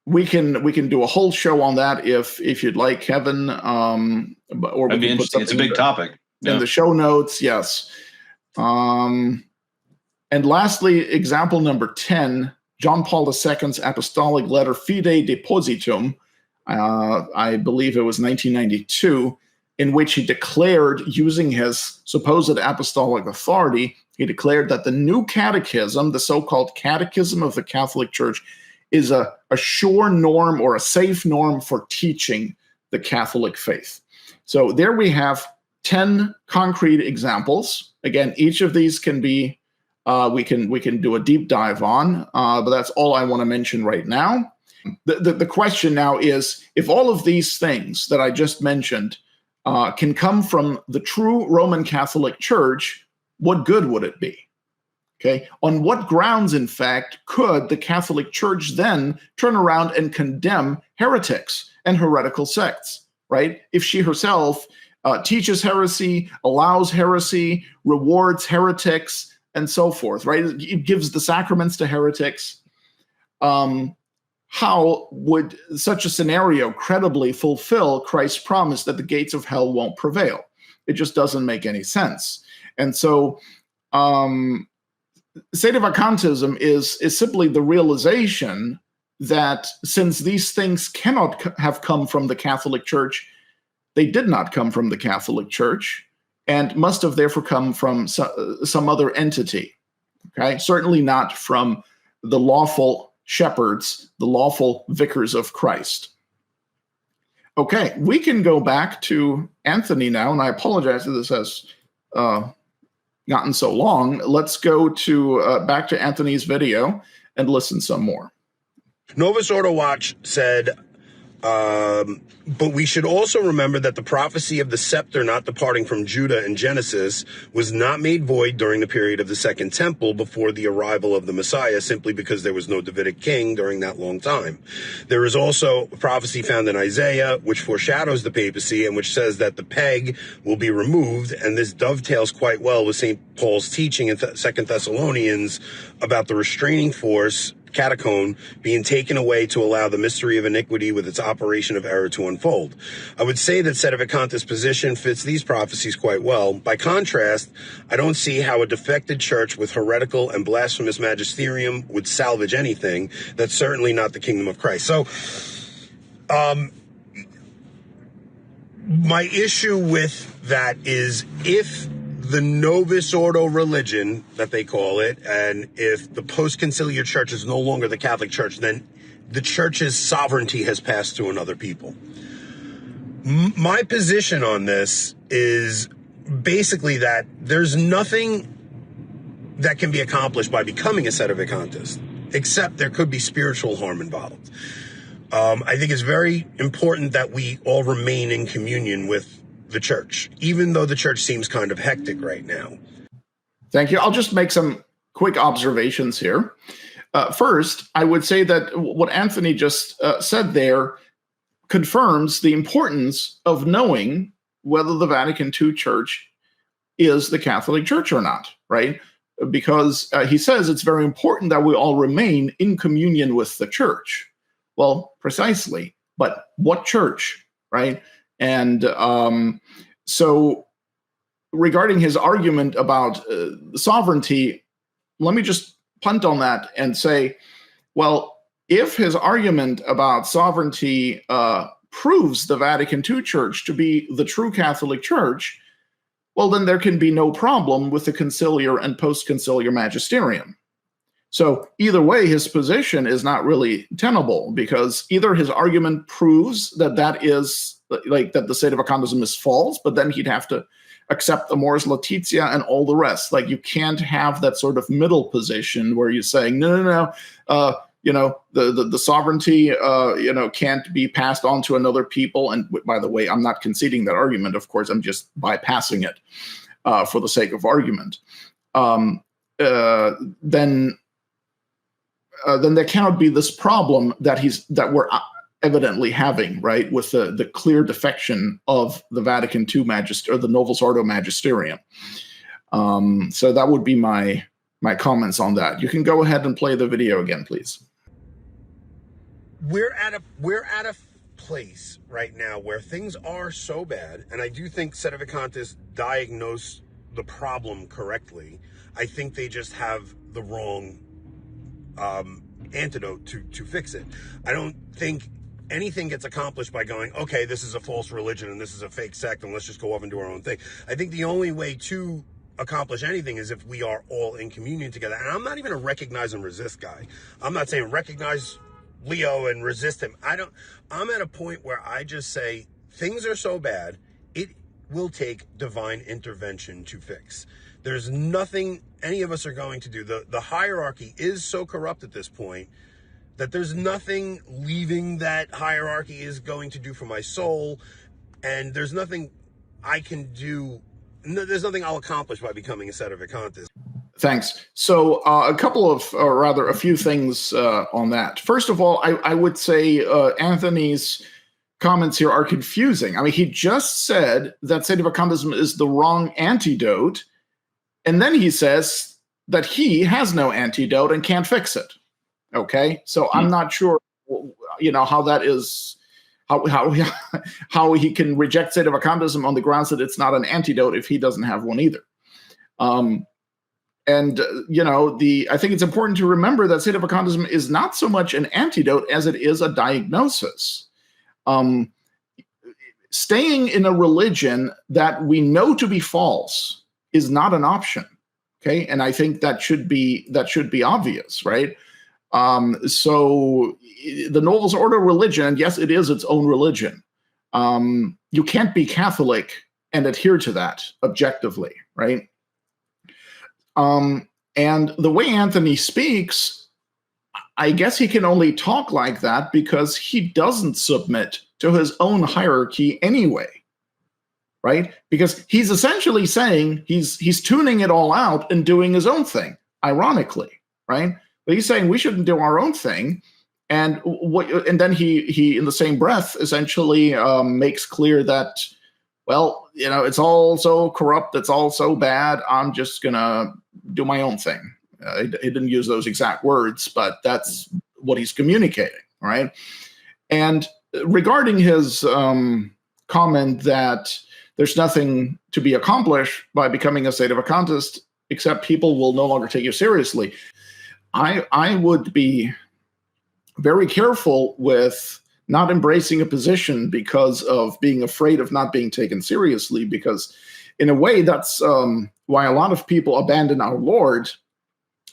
We can do a whole show on that if you'd like, Kevin. Or that'd be interesting. It's a big topic. In the show notes, yes. And lastly, example number 10, John Paul II's apostolic letter Fide Depositum, I believe it was 1992, in which he declared, using his supposed apostolic authority, he declared that the new catechism, the so-called Catechism of the Catholic Church, is a sure norm or a safe norm for teaching the Catholic faith. So there we have 10 concrete examples. Again, each of these can be, we can do a deep dive on, but that's all I want to mention right now. The question now is, if all of these things that I just mentioned can come from the true Roman Catholic Church, what good would it be? Okay, on what grounds, in fact, could the Catholic Church then turn around and condemn heretics and heretical sects, right? If she herself teaches heresy, allows heresy, rewards heretics, and so forth, right? It gives the sacraments to heretics. How would such a scenario credibly fulfill Christ's promise that the gates of hell won't prevail? It just doesn't make any sense. And so Sedevacantism is simply the realization that since these things cannot have come from the Catholic Church, they did not come from the Catholic Church and must have therefore come from some other entity. Okay, certainly not from the lawful shepherds, the lawful vicars of Christ. Okay, we can go back to Anthony now, and I apologize that this has gotten so long. Let's go to back to Anthony's video and listen some more. Novus Ordo Watch said, but we should also remember that the prophecy of the scepter not departing from Judah in Genesis was not made void during the period of the Second Temple before the arrival of the Messiah, simply because there was no Davidic king during that long time. There is also a prophecy found in Isaiah which foreshadows the papacy and which says that the peg will be removed, and this dovetails quite well with St. Paul's teaching in 2 Thessalonians about the restraining force catacomb being taken away to allow the mystery of iniquity with its operation of error to unfold. I would say that Sedevacantist position fits these prophecies quite well. By contrast, I don't see how a defected church with heretical and blasphemous magisterium would salvage anything. That's certainly not the kingdom of Christ. So, my issue with that is, if the Novus Ordo religion, that they call it, and if the post-conciliar church is no longer the Catholic Church, then the church's sovereignty has passed to another people. My position on this is basically that there's nothing that can be accomplished by becoming a Sedevacantist, except there could be spiritual harm involved. I think it's very important that we all remain in communion with the church, even though the church seems kind of hectic right now. Thank you. I'll just make some quick observations here. First, I would say that what Anthony just said there confirms the importance of knowing whether the Vatican II Church is the Catholic Church or not, right? Because he says it's very important that we all remain in communion with the church. Well, precisely, but what church, right? And so regarding his argument about sovereignty, let me just punt on that and say, well, if his argument about sovereignty proves the Vatican II Church to be the true Catholic Church, well, then there can be no problem with the conciliar and post-conciliar magisterium. So either way, his position is not really tenable, because either his argument proves that that is like that the Sedevacantism is false, but then he'd have to accept the Mors Laetitia and all the rest. Like, you can't have that sort of middle position where you're saying, no, the sovereignty, can't be passed on to another people. And by the way, I'm not conceding that argument. Of course, I'm just bypassing it for the sake of argument. Then there cannot be this problem that we're evidently having, right, with the clear defection of the Vatican II or the Novus Ordo magisterium. So that would be my comments on that. You can go ahead and play the video again, please. We're at a place right now where things are so bad, and I do think Sedevacantists diagnose the problem correctly. I think they just have the wrong antidote to fix it. I don't think anything gets accomplished by going, okay, this is a false religion and this is a fake sect and let's just go off and do our own thing. I think the only way to accomplish anything is if we are all in communion together. And I'm not even a recognize and resist guy. I'm not saying recognize Leo and resist him. I'm at a point where I just say things are so bad. will take divine intervention to fix. There's nothing any of us are going to do. The hierarchy is so corrupt at this point that there's nothing leaving that hierarchy is going to do for my soul, and there's nothing I can do. There's nothing I'll accomplish by becoming a Sedevacantist. Thanks. So a couple of, or rather a few things on that. First of all, I would say Anthony's comments here are confusing. I mean, he just said that Sedevacantism is the wrong antidote, and then he says that he has no antidote and can't fix it. Okay, so I'm not sure, how that is, how he can reject Sedevacantism on the grounds that it's not an antidote if he doesn't have one either. I think it's important to remember that Sedevacantism is not so much an antidote as it is a diagnosis. Staying in a religion that we know to be false is not an option. Okay, and I think that should be obvious, right? So the Novus Ordo religion, yes, it is its own religion. You can't be Catholic and adhere to that objectively, right? And the way Anthony speaks, I guess he can only talk like that because he doesn't submit to his own hierarchy anyway, right? Because he's essentially saying he's tuning it all out and doing his own thing, ironically, right? But he's saying we shouldn't do our own thing, and then he in the same breath essentially makes clear that, well, it's all so corrupt, it's all so bad, I'm just gonna do my own thing. He didn't use those exact words, but that's what he's communicating, right? And regarding his comment that there's nothing to be accomplished by becoming a Sedevacantist except people will no longer take you seriously, I would be very careful with not embracing a position because of being afraid of not being taken seriously, because in a way that's why a lot of people abandon our Lord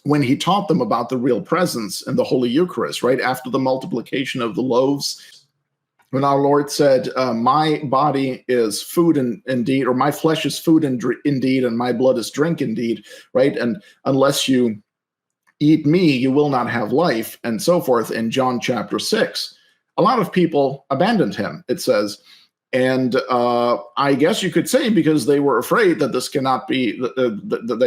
when he taught them about the real presence and the Holy Eucharist, right? After the multiplication of the loaves, when our Lord said, my body is food indeed, or my flesh is food indeed, and my blood is drink indeed, right? And unless you eat me, you will not have life, and so forth in John chapter 6. A lot of people abandoned him, it says. And I guess you could say because they were afraid that this cannot be,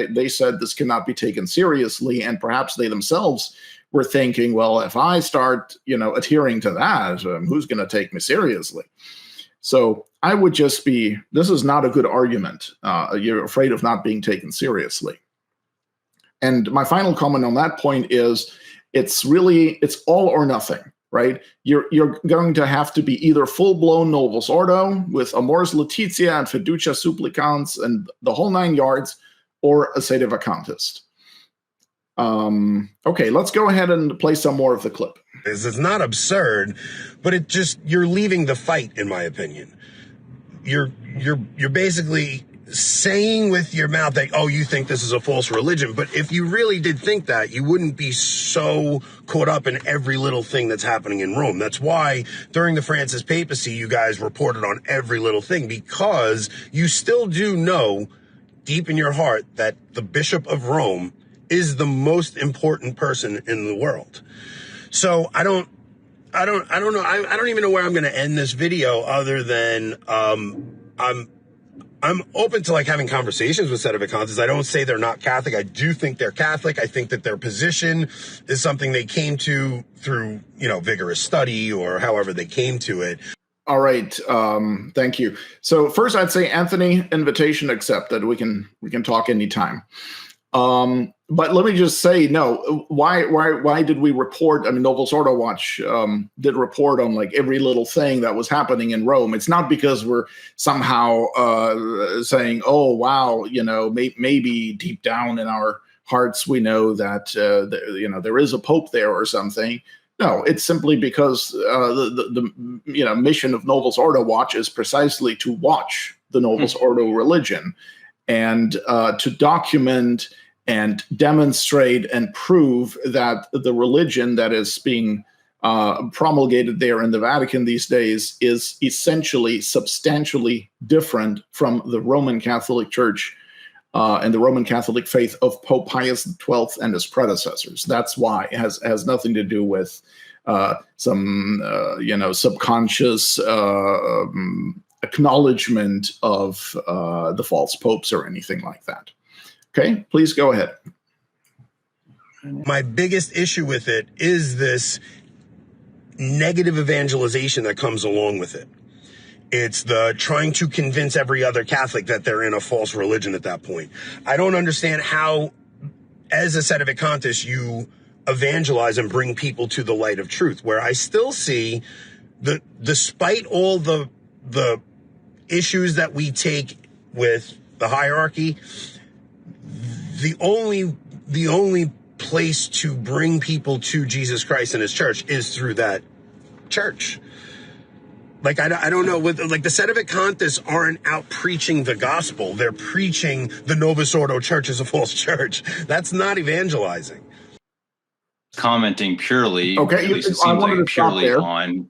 they said this cannot be taken seriously, and perhaps they themselves were thinking, well, if I start, adhering to that, who's going to take me seriously? So I would just be, this is not a good argument. You're afraid of not being taken seriously. And my final comment on that point is it's all or nothing, right? You're going to have to be either full-blown Novus Ordo with Amoris Laetitia and Fiducia Supplicans and the whole 9 yards, or a Sedevacantist. Okay, let's go ahead and play some more of the clip. It's not absurd, but you're leaving the fight, in my opinion. You're basically saying with your mouth that, oh, you think this is a false religion. But if you really did think that, you wouldn't be so caught up in every little thing that's happening in Rome. That's why during the Francis papacy, you guys reported on every little thing, because you still do know deep in your heart that the Bishop of Rome is the most important person in the world. So I don't know. I don't even know where I'm going to end this video other than, I'm open to having conversations with Sedevacantists. I don't say they're not Catholic. I do think they're Catholic. I think that their position is something they came to through, vigorous study or however they came to it. All right. Thank you. So first I'd say, Anthony, invitation accepted. We can talk anytime. But let me just say, no, why did we report? I mean, Novus Ordo Watch did report on every little thing that was happening in Rome. It's not because we're somehow saying, oh, wow, maybe deep down in our hearts we know that, there is a pope there or something. No, it's simply because the mission of Novus Ordo Watch is precisely to watch the Novus Ordo religion and to document and demonstrate and prove that the religion that is being promulgated there in the Vatican these days is essentially substantially different from the Roman Catholic Church and the Roman Catholic faith of Pope Pius XII and his predecessors. That's why it has nothing to do with some subconscious acknowledgement of the false popes or anything like that. Okay, please go ahead. My biggest issue with it is this negative evangelization that comes along with it. It's the trying to convince every other Catholic that they're in a false religion at that point. I don't understand how, as a Sedevacantist, you evangelize and bring people to the light of truth, where I still see that despite all the issues that we take with the hierarchy, the only place to bring people to Jesus Christ and his church is through that church. Like, I don't know, like the Sedevacantists aren't out preaching the gospel. They're preaching the Novus Ordo church is a false church. That's not evangelizing. Commenting purely, okay, at least it seems like purely on.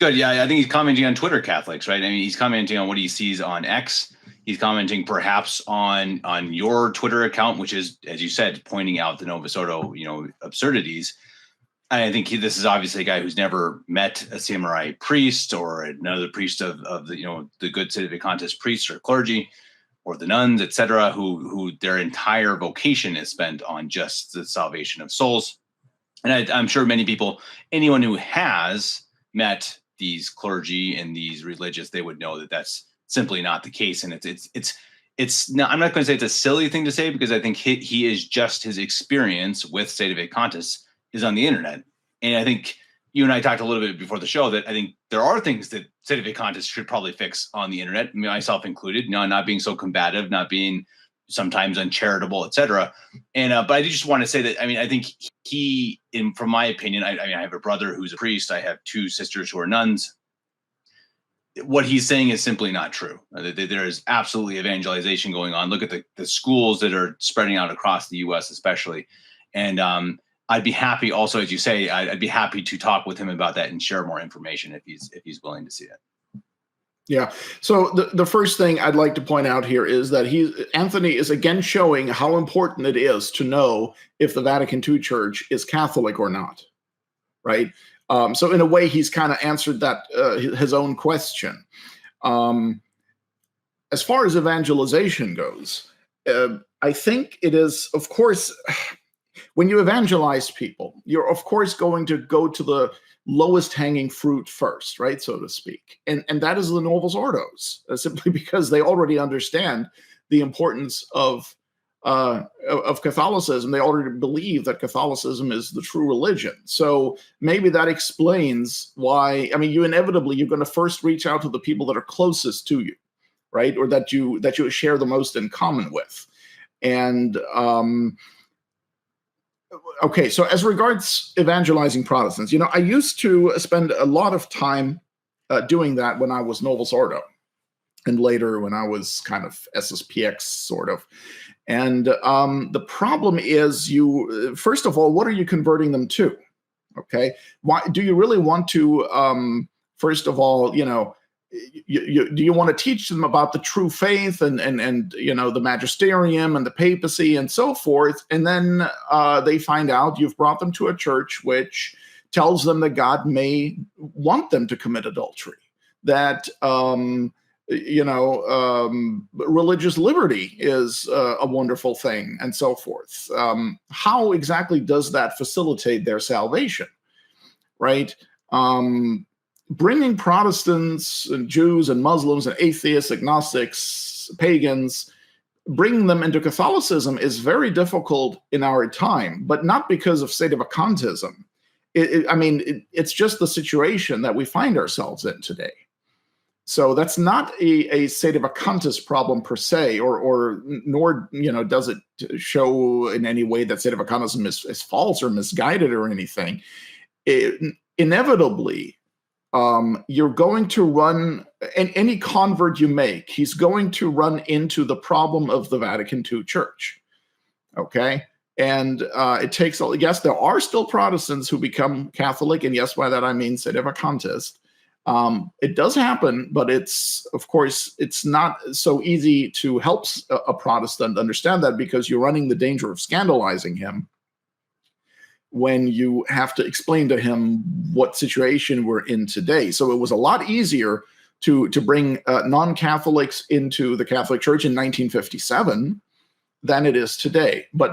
Good, yeah, I think he's commenting on Twitter Catholics, right? I mean, he's commenting on what he sees on X. He's commenting perhaps on your Twitter account, which is, as you said, pointing out the Novus Ordo, absurdities. And I think this is obviously a guy who's never met a samurai priest or another priest of the good Sedevacantist priests or clergy or the nuns, etc., who their entire vocation is spent on just the salvation of souls. And I'm sure many people, anyone who has met these clergy and these religious, they would know that that's simply not the case. And it's not, I'm not going to say it's a silly thing to say, because I think he is just, his experience with Sedevacantists is on the internet. And I think you and I talked a little bit before the show that I think there are things that Sedevacantists should probably fix on the internet, myself included, not being so combative, not being sometimes uncharitable, etc. And but I just want to say that, I think from my opinion, I have a brother who's a priest. I have two sisters who are nuns. What he's saying is simply not true. There is absolutely evangelization going on. Look at the schools that are spreading out across the U.S. especially. And I'd be happy also, as you say, I'd be happy to talk with him about that and share more information if he's willing to see it. Yeah. So the first thing I'd like to point out here is that Anthony is again showing how important it is to know if the Vatican II Church is Catholic or not, right? So in a way, he's kind of answered that his own question. As far as evangelization goes, I think it is, of course, when you evangelize people, you're of course going to go to the lowest hanging fruit first, right, so to speak. And that is the Novus Ordos, simply because they already understand the importance of Catholicism. They already believe that Catholicism is the true religion. So maybe that explains why, you're going to first reach out to the people that are closest to you, right? Or that you share the most in common with. And okay, so as regards evangelizing Protestants, I used to spend a lot of time doing that when I was Novus Ordo, and later when I was kind of SSPX sort of. And the problem is, first of all, what are you converting them to? Okay, why do you really want to? First of all, do you want to teach them about the true faith and the magisterium and the papacy and so forth, and then they find out you've brought them to a church which tells them that God may want them to commit adultery, that religious liberty is a wonderful thing, and so forth. How exactly does that facilitate their salvation, right? Bringing Protestants and Jews and Muslims and atheists, agnostics, pagans, bringing them into Catholicism is very difficult in our time, but not because of Sedevacantism. It's just the situation that we find ourselves in today. So that's not a Sedevacantist problem per se, or nor does it show in any way that Sedevacantism is false or misguided or anything. Inevitably, you're going to run, and any convert you make, he's going to run into the problem of the Vatican II Church. Okay, And it takes, yes, there are still Protestants who become Catholic, and yes, by that I mean Sedevacantist. It does happen, but of course, it's not so easy to help a Protestant understand that, because you're running the danger of scandalizing him when you have to explain to him what situation we're in today. So it was a lot easier to bring non-Catholics into the Catholic Church in 1957 than it is today. But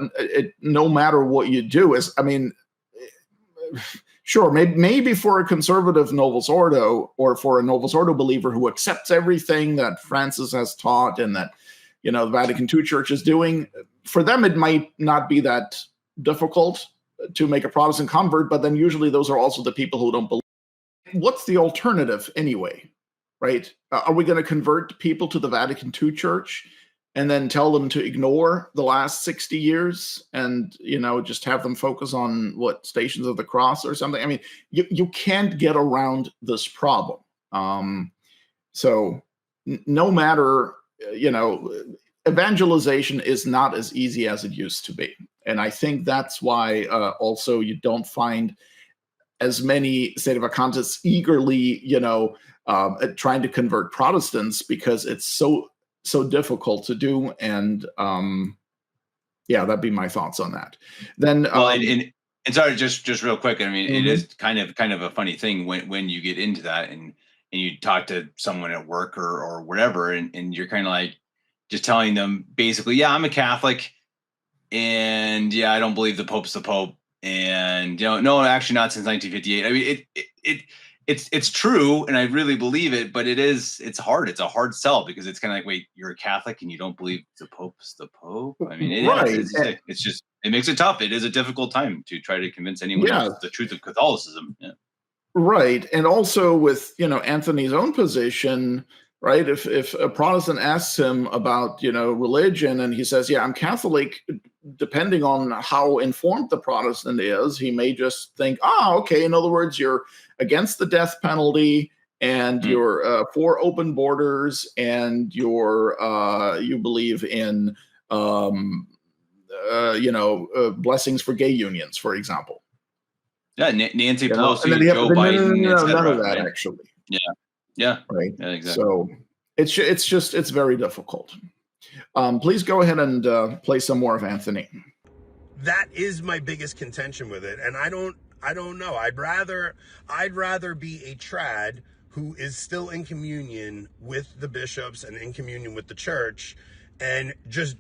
no matter what you do, sure, maybe for a conservative Novus Ordo, or for a Novus Ordo believer who accepts everything that Francis has taught and that, the Vatican II Church is doing, for them it might not be that difficult to make a Protestant convert, but then usually those are also the people who don't believe. What's the alternative anyway, right? Are we going to convert people to the Vatican II Church and then tell them to ignore the last 60 years and, just have them focus on Stations of the Cross or something? I mean, you can't get around this problem. So no matter, evangelization is not as easy as it used to be. And I think that's why also you don't find as many Sedevacantists eagerly, trying to convert Protestants, because it's so difficult to do. And that'd be my thoughts on that. Then, and sorry, just real quick. I mean, it is kind of a funny thing when you get into that and you talk to someone at work or whatever, and you're kind of like just telling them basically, yeah, I'm a Catholic, and yeah, I don't believe the Pope's the Pope, and no, actually not since 1958. I mean, it's true, and I really believe it, but it's hard. It's a hard sell, because it's kind of like, wait, you're a Catholic and you don't believe the Pope's the Pope? I mean, it's just, it makes it tough. It is a difficult time to try to convince anyone else the truth of Catholicism. Yeah. Right. And also with, Anthony's own position, right? If a Protestant asks him about, religion, and he says, yeah, I'm Catholic, depending on how informed the Protestant is, he may just think, okay, in other words, you're against the death penalty, and you're for open borders, and you believe in, blessings for gay unions, for example. Yeah, Nancy Pelosi, Joe Biden, none of that, actually. Yeah. Right. Yeah, exactly. So it's very difficult. Please go ahead and play some more of Anthony. That is my biggest contention with it, and I don't know. I'd rather be a trad who is still in communion with the bishops and in communion with the church, and just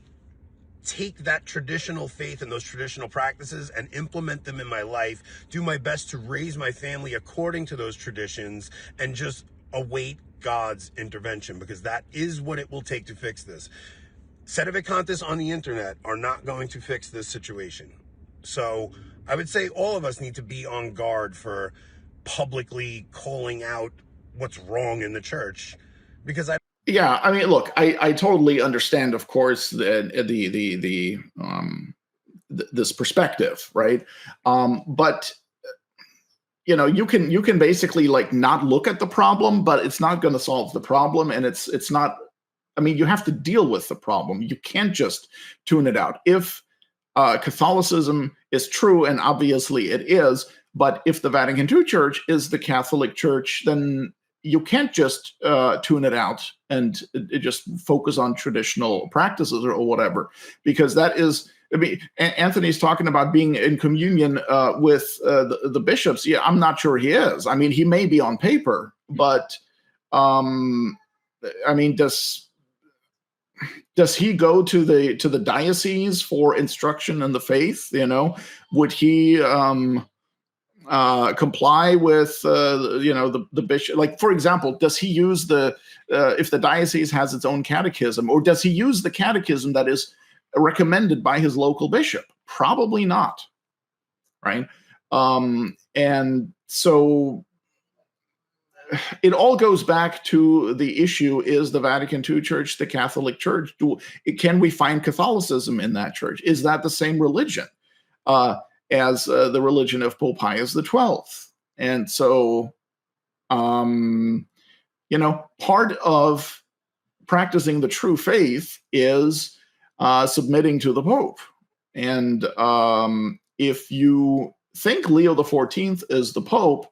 take that traditional faith and those traditional practices and implement them in my life, do my best to raise my family according to those traditions, and just await God's intervention, because that is what it will take to fix this. Sedevacantists on the internet are not going to fix this situation. So I would say all of us need to be on guard for publicly calling out what's wrong in the church, because yeah, I mean, look, I totally understand, of course, this perspective, right? But you can basically not look at the problem, but it's not going to solve the problem, and it's not. I mean, you have to deal with the problem. You can't just tune it out. If Catholicism is true, and obviously it is, but if the Vatican II Church is the Catholic Church, then you can't just tune it out and just focus on traditional practices or whatever, because that is, I mean, Anthony's talking about being in communion with the bishops. Yeah, I'm not sure he is. I mean, he may be on paper, but I mean, does he go to the diocese for instruction in the faith? Would he comply with the bishop? Like, for example, does he use if the diocese has its own catechism, or does he use the catechism that is recommended by his local bishop? Probably not, right? And so it all goes back to the issue: is the Vatican II Church the Catholic Church? Can we find Catholicism in that church? Is that the same religion as the religion of Pope Pius XII? And so, part of practicing the true faith is submitting to the Pope. And if you think Leo the 14th is the Pope,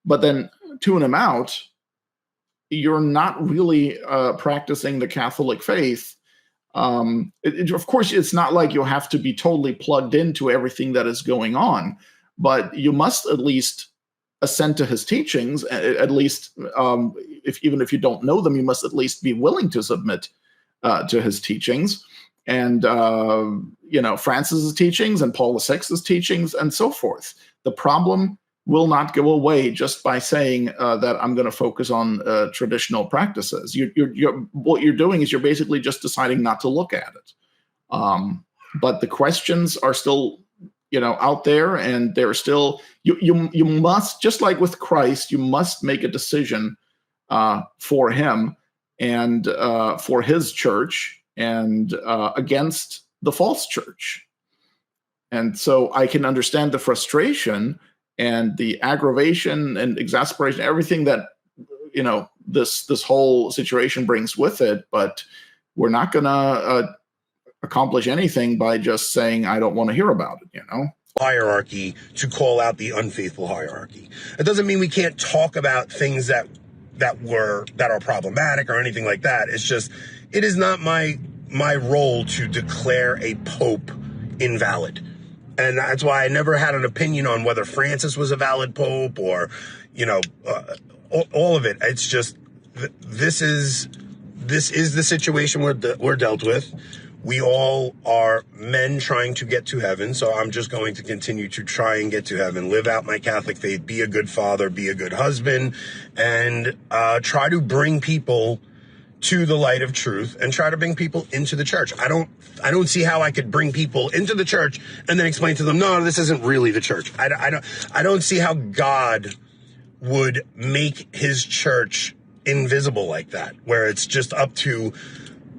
but then tune him out, you're not really practicing the Catholic faith. Of course, it's not like you have to be totally plugged into everything that is going on, but you must at least assent to his teachings. At least, even if you don't know them, you must at least be willing to submit to his teachings, and Francis's teachings and Paul VI's teachings and so forth. The problem will not go away just by saying that I'm going to focus on traditional practices. What you're doing is you're basically just deciding not to look at it. But the questions are still, out there, and they're still. You must, just like with Christ, you must make a decision for him and for his church and against the false church. And so I can understand the frustration and the aggravation and exasperation, everything that this whole situation brings with it. But we're not going to accomplish anything by just saying I don't want to hear about it. Hierarchy to call out the unfaithful hierarchy. It doesn't mean we can't talk about things that are problematic or anything like that. It's just it is not my role to declare a pope invalid. And that's why I never had an opinion on whether Francis was a valid pope or, all of it. It's just, this is the situation we're dealt with. We all are men trying to get to heaven. So I'm just going to continue to try and get to heaven, live out my Catholic faith, be a good father, be a good husband, and try to bring people to the light of truth and try to bring people into the church. I don't see how I could bring people into the church and then explain to them, no, this isn't really the church. I don't see how God would make his church invisible like that, where it's just up to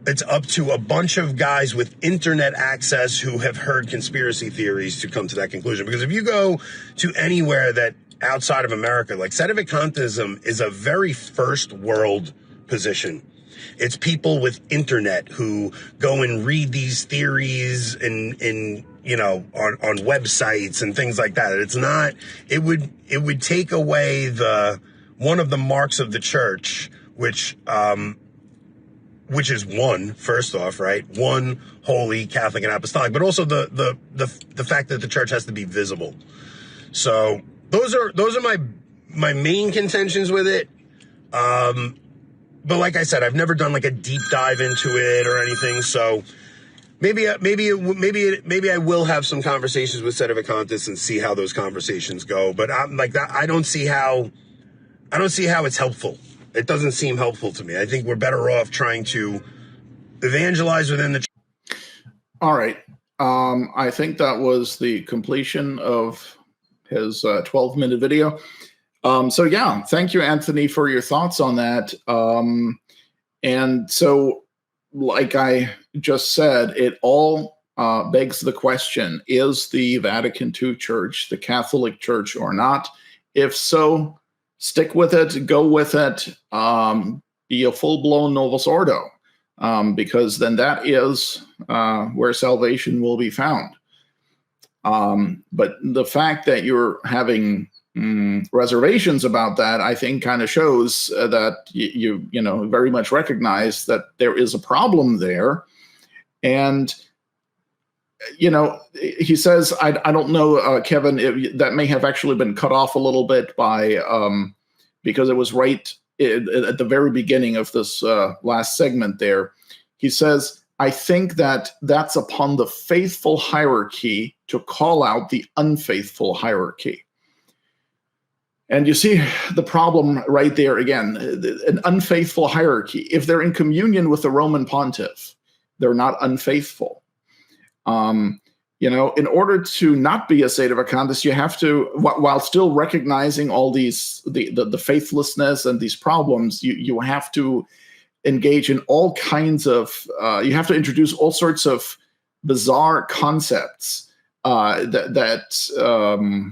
a bunch of guys with internet access who have heard conspiracy theories to come to that conclusion. Because if you go to anywhere that outside of America, like Sedevacantism is a very first world position. It's people with internet who go and read these theories on websites and things like that. It's not, it would take away one of the marks of the church, which is one, first off, right? One, holy, Catholic, and apostolic, but also the fact that the church has to be visible. So those are my main contentions with it. But like I said, I've never done like a deep dive into it or anything. So maybe I will have some conversations with Sedevacantists and see how those conversations go. But I'm like that. I don't see how it's helpful. It doesn't seem helpful to me. I think we're better off trying to evangelize within the church. All right. I think that was the completion of his 12-minute video. So yeah, thank you, Anthony, for your thoughts on that. And so, like I just said, it all begs the question, is the Vatican II Church the Catholic Church or not? If so, stick with it, go with it, be a full-blown Novus Ordo, because then that is where salvation will be found. But the fact that you're having reservations about that, I think, kind of shows that you very much recognize that there is a problem there. And he says, I don't know, Kevin, that may have actually been cut off a little bit by because it was right at the very beginning of this last segment there. He says, I think that that's upon the faithful hierarchy to call out the unfaithful hierarchy. And you see the problem right there again, an unfaithful hierarchy. If they're in communion with the Roman pontiff, they're not unfaithful. In order to not be a Sedevacantist, you have to, while still recognizing all these, the faithlessness and these problems, you have to engage in all kinds of, you have to introduce all sorts of bizarre concepts that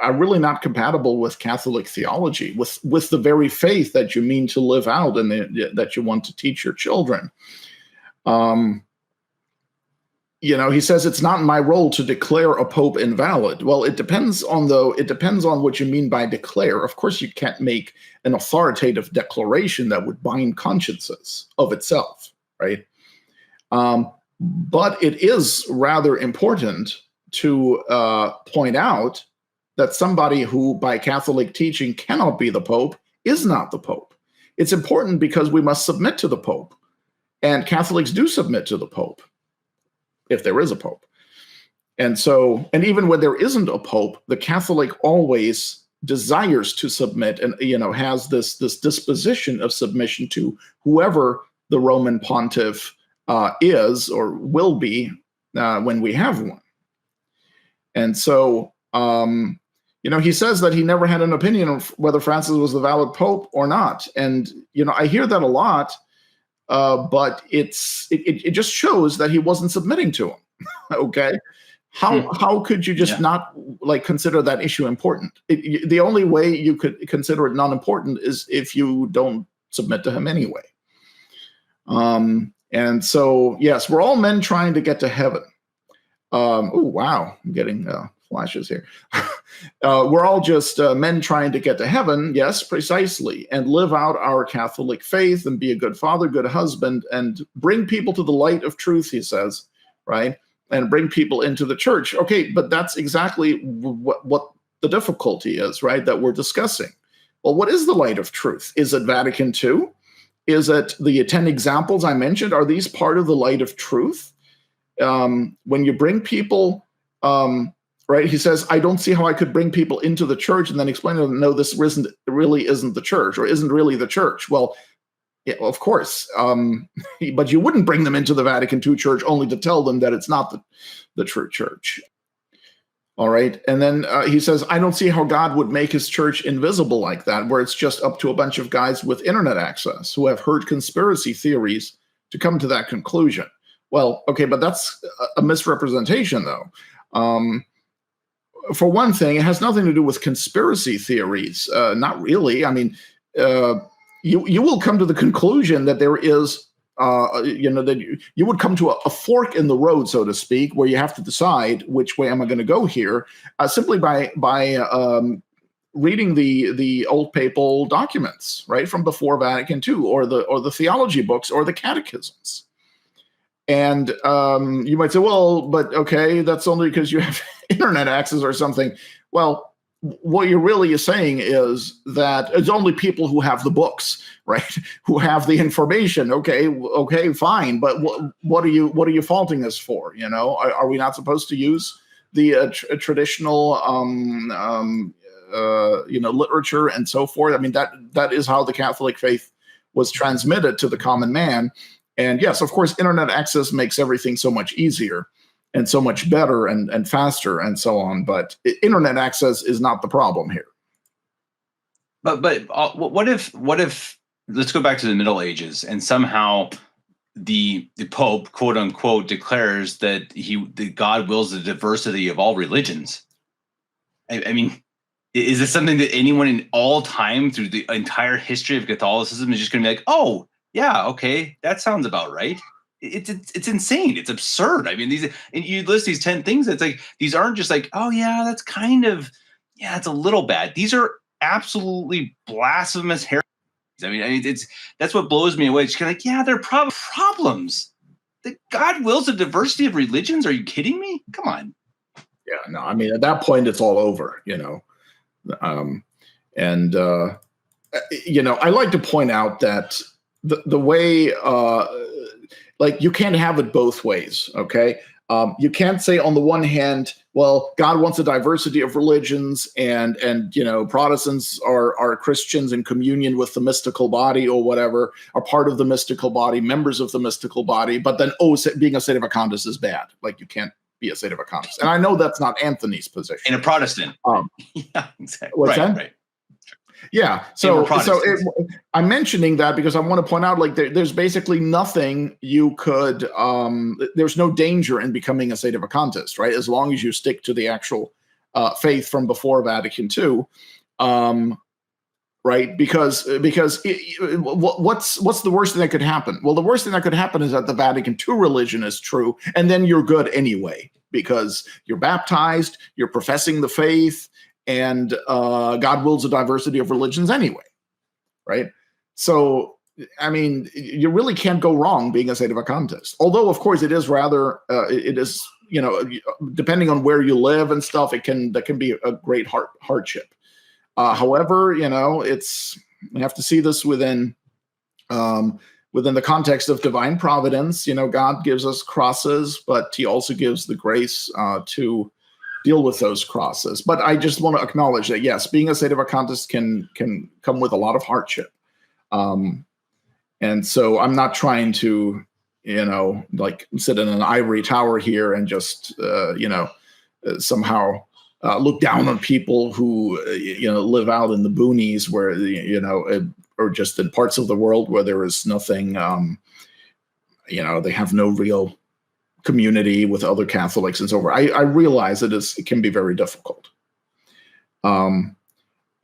are really not compatible with Catholic theology, with the very faith that you mean to live out and that you want to teach your children. he says it's not my role to declare a pope invalid. Well, it depends on what you mean by declare. Of course, you can't make an authoritative declaration that would bind consciences of itself, right? But it is rather important to point out that somebody who, by Catholic teaching, cannot be the Pope is not the Pope. It's important because we must submit to the Pope, and Catholics do submit to the Pope, if there is a Pope. And even when there isn't a Pope, the Catholic always desires to submit and, has this disposition of submission to whoever the Roman pontiff is or will be when we have one. And so, he says that he never had an opinion of whether Francis was the valid Pope or not. And, I hear that a lot, but it just shows that he wasn't submitting to him. Okay. How could you just not consider that issue important? The only way you could consider it non-important is if you don't submit to him anyway. And so, yes, we're all men trying to get to heaven. Oh, wow. I'm getting flashes here. We're all just men trying to get to heaven. Yes, precisely. And live out our Catholic faith and be a good father, good husband, and bring people to the light of truth, he says, right? And bring people into the church. Okay, but that's exactly what the difficulty is, right, that we're discussing. Well, what is the light of truth? Is it Vatican II? Is it the 10 examples I mentioned? Are these part of the light of truth? When you bring people, right, he says, I don't see how I could bring people into the church and then explain to them, no, this really isn't the church or isn't really the church. Well, yeah, of course, but you wouldn't bring them into the Vatican II church only to tell them that it's not the true church. All right. And then he says, I don't see how God would make his church invisible like that, where it's just up to a bunch of guys with internet access who have heard conspiracy theories to come to that conclusion. Well, okay, but that's a misrepresentation, though. For one thing, it has nothing to do with conspiracy theories. Not really. I mean, you will come to the conclusion that there is, that you would come to a fork in the road, so to speak, where you have to decide which way am I going to go here, simply by reading the old papal documents, right, from before Vatican II, or the theology books or the catechisms. And you might say, well, but okay, that's only because you have internet access or something. Well, what you're really saying is that it's only people who have the books, right, who have the information. Okay, fine. But what are you faulting us for? Are we not supposed to use the traditional, literature and so forth? I mean, that is how the Catholic faith was transmitted to the common man. And yes, of course, internet access makes everything so much easier and so much better and faster and so on. But internet access is not the problem here. But what if let's go back to the Middle Ages and somehow the Pope, quote unquote, declares that God wills the diversity of all religions. I mean, is this something that anyone in all time through the entire history of Catholicism is just going to be like, oh, yeah, okay, that sounds about right? It's insane. It's absurd. I mean, and you list these 10 things. It's like, these aren't just like, oh yeah, that's kind of, yeah, it's a little bad. These are absolutely blasphemous heresies. I mean, that's what blows me away. It's kind of like, yeah, there are problems. That God wills the diversity of religions. Are you kidding me? Come on. Yeah, no, I mean, at that point, it's all over, I like to point out that the way, you can't have it both ways, okay? You can't say on the one hand, well, God wants a diversity of religions and Protestants are Christians in communion with the mystical body or whatever, are part of the mystical body, members of the mystical body, but then, being a Sedevacantist is bad. Like, you can't be a Sedevacantist. And I know that's not Anthony's position. In a Protestant. Yeah, exactly. What's that? Right. Yeah, so I'm mentioning that because I want to point out, there's basically nothing you could, there's no danger in becoming a Sedevacantist, right? As long as you stick to the actual faith from before Vatican II, right? Because what's the worst thing that could happen? Well, the worst thing that could happen is that the Vatican II religion is true, and then you're good anyway, because you're baptized, you're professing the faith, and God wills a diversity of religions anyway, right? So, I mean, you really can't go wrong being a Sedevacantist. Although, of course, it is rather, it is, you know, depending on where you live and stuff, that can be a great hardship. However, you know, we have to see this within the context of divine providence. You know, God gives us crosses, but he also gives the grace to deal with those crosses. But I just want to acknowledge that, yes, being a Sedevacantist can come with a lot of hardship. And so I'm not trying to, you know, like sit in an ivory tower here and just, you know, somehow look down on people who, you know, live out in the boonies where, you know, or just in parts of the world where there is nothing, you know, they have no real community with other Catholics and so forth. I realize it can be very difficult.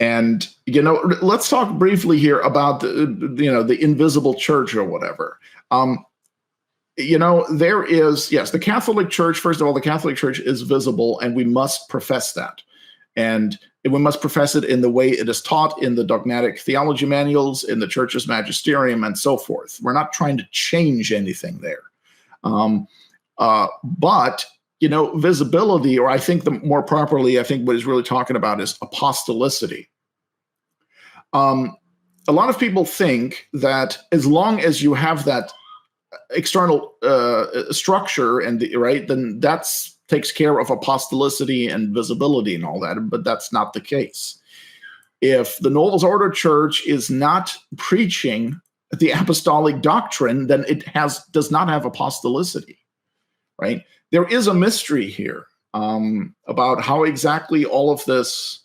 And, you know, let's talk briefly here about the invisible church or whatever. You know, there is, yes, the Catholic Church, first of all, the Catholic Church is visible, and we must profess that. And we must profess it in the way it is taught in the dogmatic theology manuals, in the Church's magisterium, and so forth. We're not trying to change anything there. But, you know, visibility, or I think more properly, I think what he's really talking about is apostolicity. A lot of people think that as long as you have that external structure right, then that's takes care of apostolicity and visibility and all that, but that's not the case. If the Novus Ordo Church is not preaching the apostolic doctrine, then it does not have apostolicity, right? There is a mystery here about how exactly all of this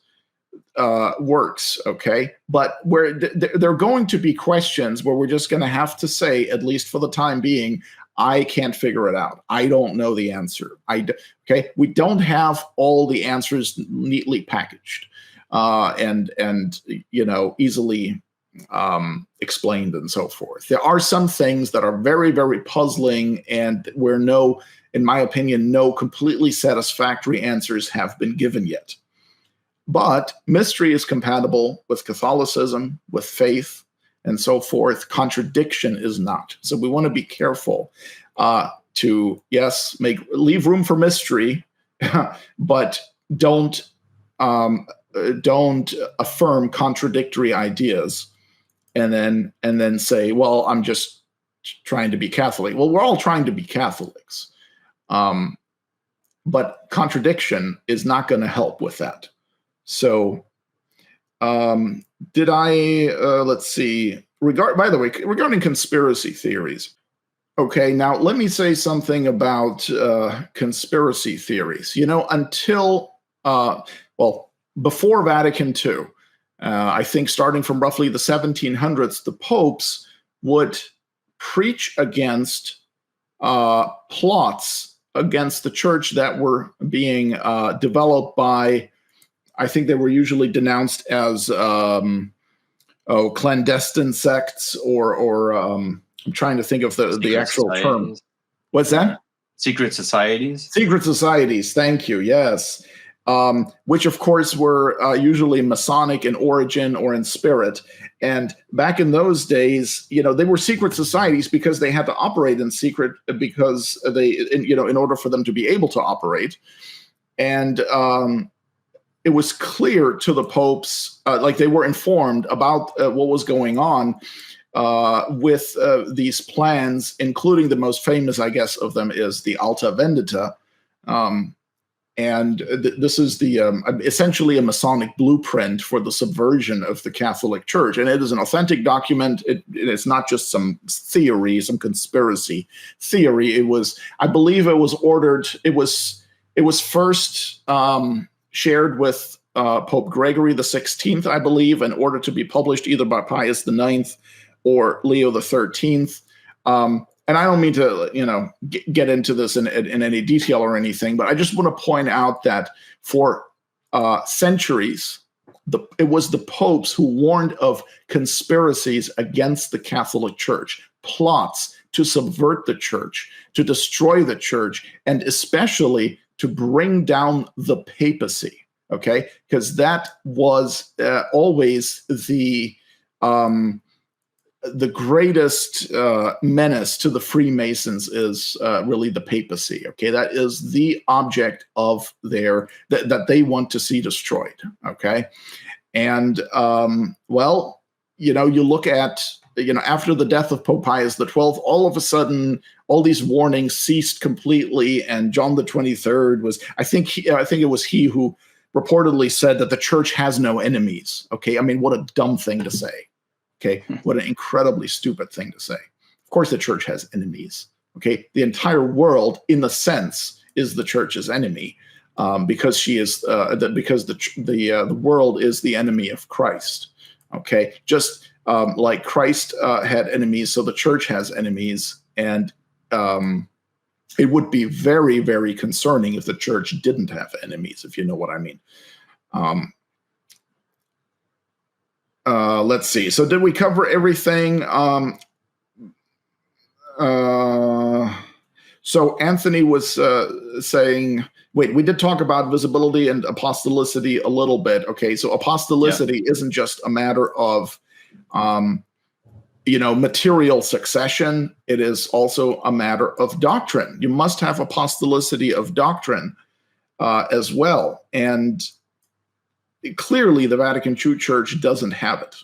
works, okay? But where there are going to be questions where we're just going to have to say, at least for the time being, I can't figure it out. I don't know the answer. Okay, we don't have all the answers neatly packaged and you know, easily explained and so forth. There are some things that are very, very puzzling, and where in my opinion, no completely satisfactory answers have been given yet. But mystery is compatible with Catholicism, with faith, and so forth. Contradiction is not. So we want to be careful to, yes, leave room for mystery, but don't affirm contradictory ideas and then say, well, I'm just trying to be Catholic. Well, we're all trying to be Catholics. But contradiction is not going to help with that. So let's see, by the way, regarding conspiracy theories. Okay, now let me say something about conspiracy theories. You know, until, before Vatican II, I think starting from roughly the 1700s, the popes would preach against plots against the church that were being developed by, I think they were usually denounced as clandestine sects, or I'm trying to think of the actual term. What's that? Secret societies? Secret societies, thank you, yes. Which, of course, were usually Masonic in origin or in spirit. And back in those days, you know, they were secret societies because they had to operate in secret, because in order for them to be able to operate. And it was clear to the popes, like they were informed about what was going on with these plans, including the most famous, I guess, of them is the Alta Vendita. And this is essentially a Masonic blueprint for the subversion of the Catholic Church. And it is an authentic document. It's not just some theory, some conspiracy theory. I believe it was ordered. It was first shared with Pope Gregory XVI, I believe, in order to be published either by Pius IX or Leo XIII. And I don't mean to, get into this in any detail or anything, but I just want to point out that for centuries, it was the popes who warned of conspiracies against the Catholic Church, plots to subvert the church, to destroy the church, and especially to bring down the papacy. Okay, because that was always the greatest menace to the Freemasons is really the papacy. Okay, that is the object of that they want to see destroyed. Okay, and well, you look at after the death of Pope Pius XII, all of a sudden all these warnings ceased completely, and John the 23rd was I think it was he who reportedly said that the church has no enemies. Okay, I mean, what a dumb thing to say. Okay, what an incredibly stupid thing to say. Of course, the church has enemies. Okay, the entire world, in the sense, is the church's enemy because she is because the world is the enemy of Christ. Okay, just like Christ had enemies, so the church has enemies, and it would be very, very concerning if the church didn't have enemies, if you know what I mean. Let's see. So did we cover everything? So Anthony was saying, wait, we did talk about visibility and apostolicity a little bit. Okay, so apostolicity isn't just a matter of material succession. It is also a matter of doctrine. You must have apostolicity of doctrine as well. And clearly the Vatican II Church doesn't have it.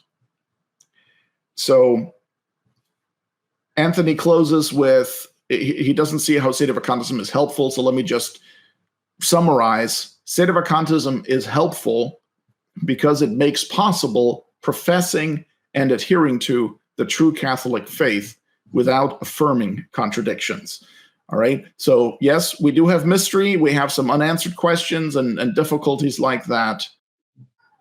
So Anthony closes with, he doesn't see how Sedevacantism is helpful. So let me just summarize. Sedevacantism is helpful because it makes possible professing and adhering to the true Catholic faith without affirming contradictions. All right. So yes, we do have mystery. We have some unanswered questions and difficulties like that.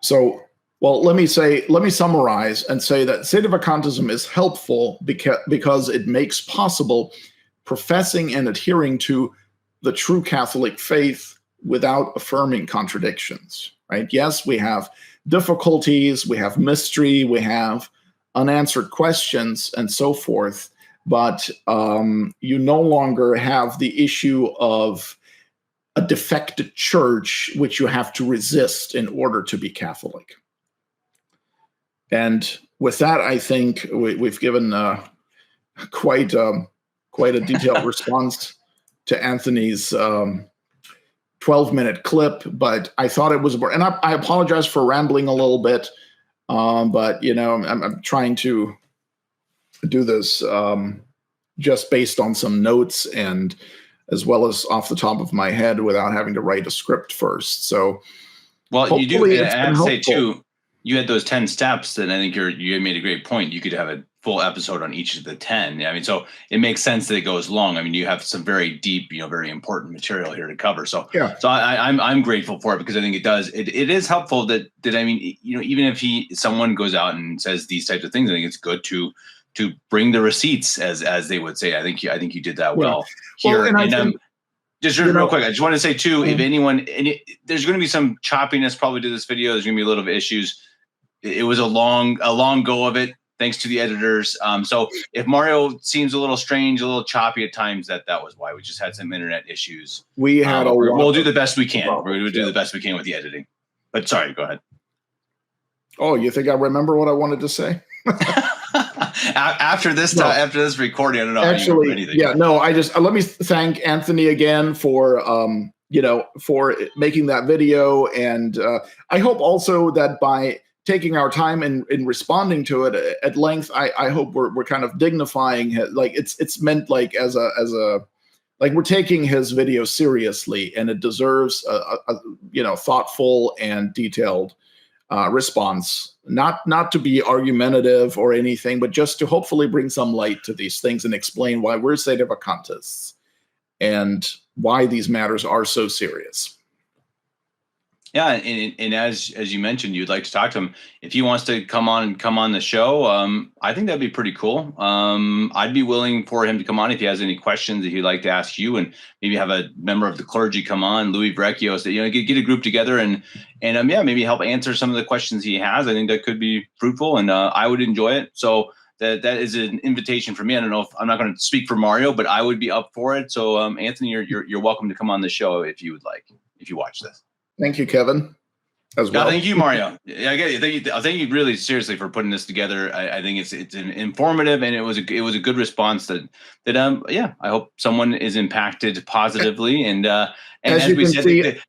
So, well, let me summarize and say that Sedevacantism is helpful because it makes possible professing and adhering to the true Catholic faith without affirming contradictions. Right. Yes, we have difficulties, we have mystery, we have unanswered questions and so forth, but you no longer have the issue of a defected church which you have to resist in order to be Catholic. And with that, I think we've given quite a detailed response to Anthony's 12-minute clip, but I thought it was, and I apologize for rambling a little bit. But I'm trying to do this just based on some notes and as well as off the top of my head without having to write a script first. So, well, you do. I have to say too, you had those 10 steps, and I think you made a great point. You could have a full episode on each of the 10. I mean, so it makes sense that it goes long. I mean, you have some very deep, very important material here to cover. So, yeah. So I'm grateful for it because I think it does. It is helpful that I mean, even if someone goes out and says these types of things, I think it's good to bring the receipts, as they would say. I think you did that well here. Well, and just real quick, I just want to say too, if anyone, there's going to be some choppiness probably to this video. There's going to be a little bit of issues. It was a long go of it. Thanks to the editors. So if Mario seems a little strange, a little choppy at times, that was why. We just had some internet issues. We'll do the best we can. We're going to do the best we can with the editing. But sorry, go ahead. Oh, you think I remember what I wanted to say? After this recording, I don't know. Actually, anything. Yeah, no. I just let me thank Anthony again for for making that video, and I hope also that by taking our time in responding to it at length, I hope we're kind of dignifying it. Like it's meant like as a like we're taking his video seriously, and it deserves a thoughtful and detailed response. Not to be argumentative or anything, but just to hopefully bring some light to these things and explain why we're Sedevacantists and why these matters are so serious. Yeah, and as you mentioned, you'd like to talk to him. If he wants to come on the show, I think that'd be pretty cool. I'd be willing for him to come on if he has any questions that he'd like to ask you, and maybe have a member of the clergy come on, Louis Brecchio, so, get a group together and maybe help answer some of the questions he has. I think that could be fruitful, and I would enjoy it. So that is an invitation for me. I don't know if I'm not going to speak for Mario, but I would be up for it. So Anthony, you're welcome to come on the show if you would like, if you watch this. Thank you, Kevin, as well. Thank you, Mario. Yeah, I get it. Thank you really seriously for putting this together. I think it's informative, and it was a good response that I hope someone is impacted positively. And as we said,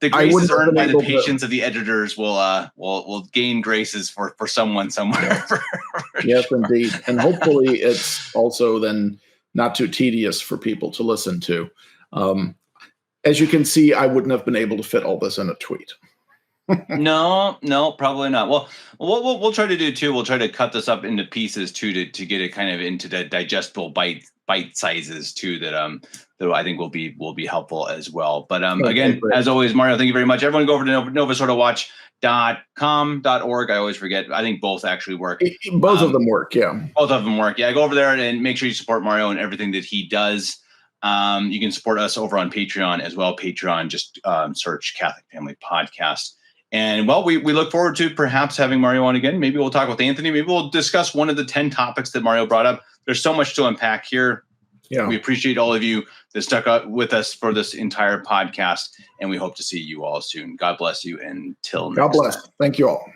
the graces earned by the patience of the editors will gain graces for someone somewhere. Yes, indeed. And hopefully it's also then not too tedious for people to listen to. As you can see, I wouldn't have been able to fit all this in a tweet. No, probably not. Well, we'll try to do too. We'll try to cut this up into pieces too, to get it kind of into the digestible bite sizes too. That I think will be helpful as well. But again, as always, Mario, thank you very much. Everyone, go over to novusortowatch.com.org. I always forget. I think both actually work. Both of them work. Yeah. Both of them work. Yeah. Go over there and make sure you support Mario and everything that he does. You can support us over on Patreon as well. Patreon, just search Catholic Family Podcast. And we look forward to perhaps having Mario on again. Maybe we'll talk with Anthony. Maybe we'll discuss one of the 10 topics that Mario brought up. There's so much to unpack here. Yeah. We appreciate all of you that stuck up with us for this entire podcast, and we hope to see you all soon. God bless you until next time. God bless. Thank you all.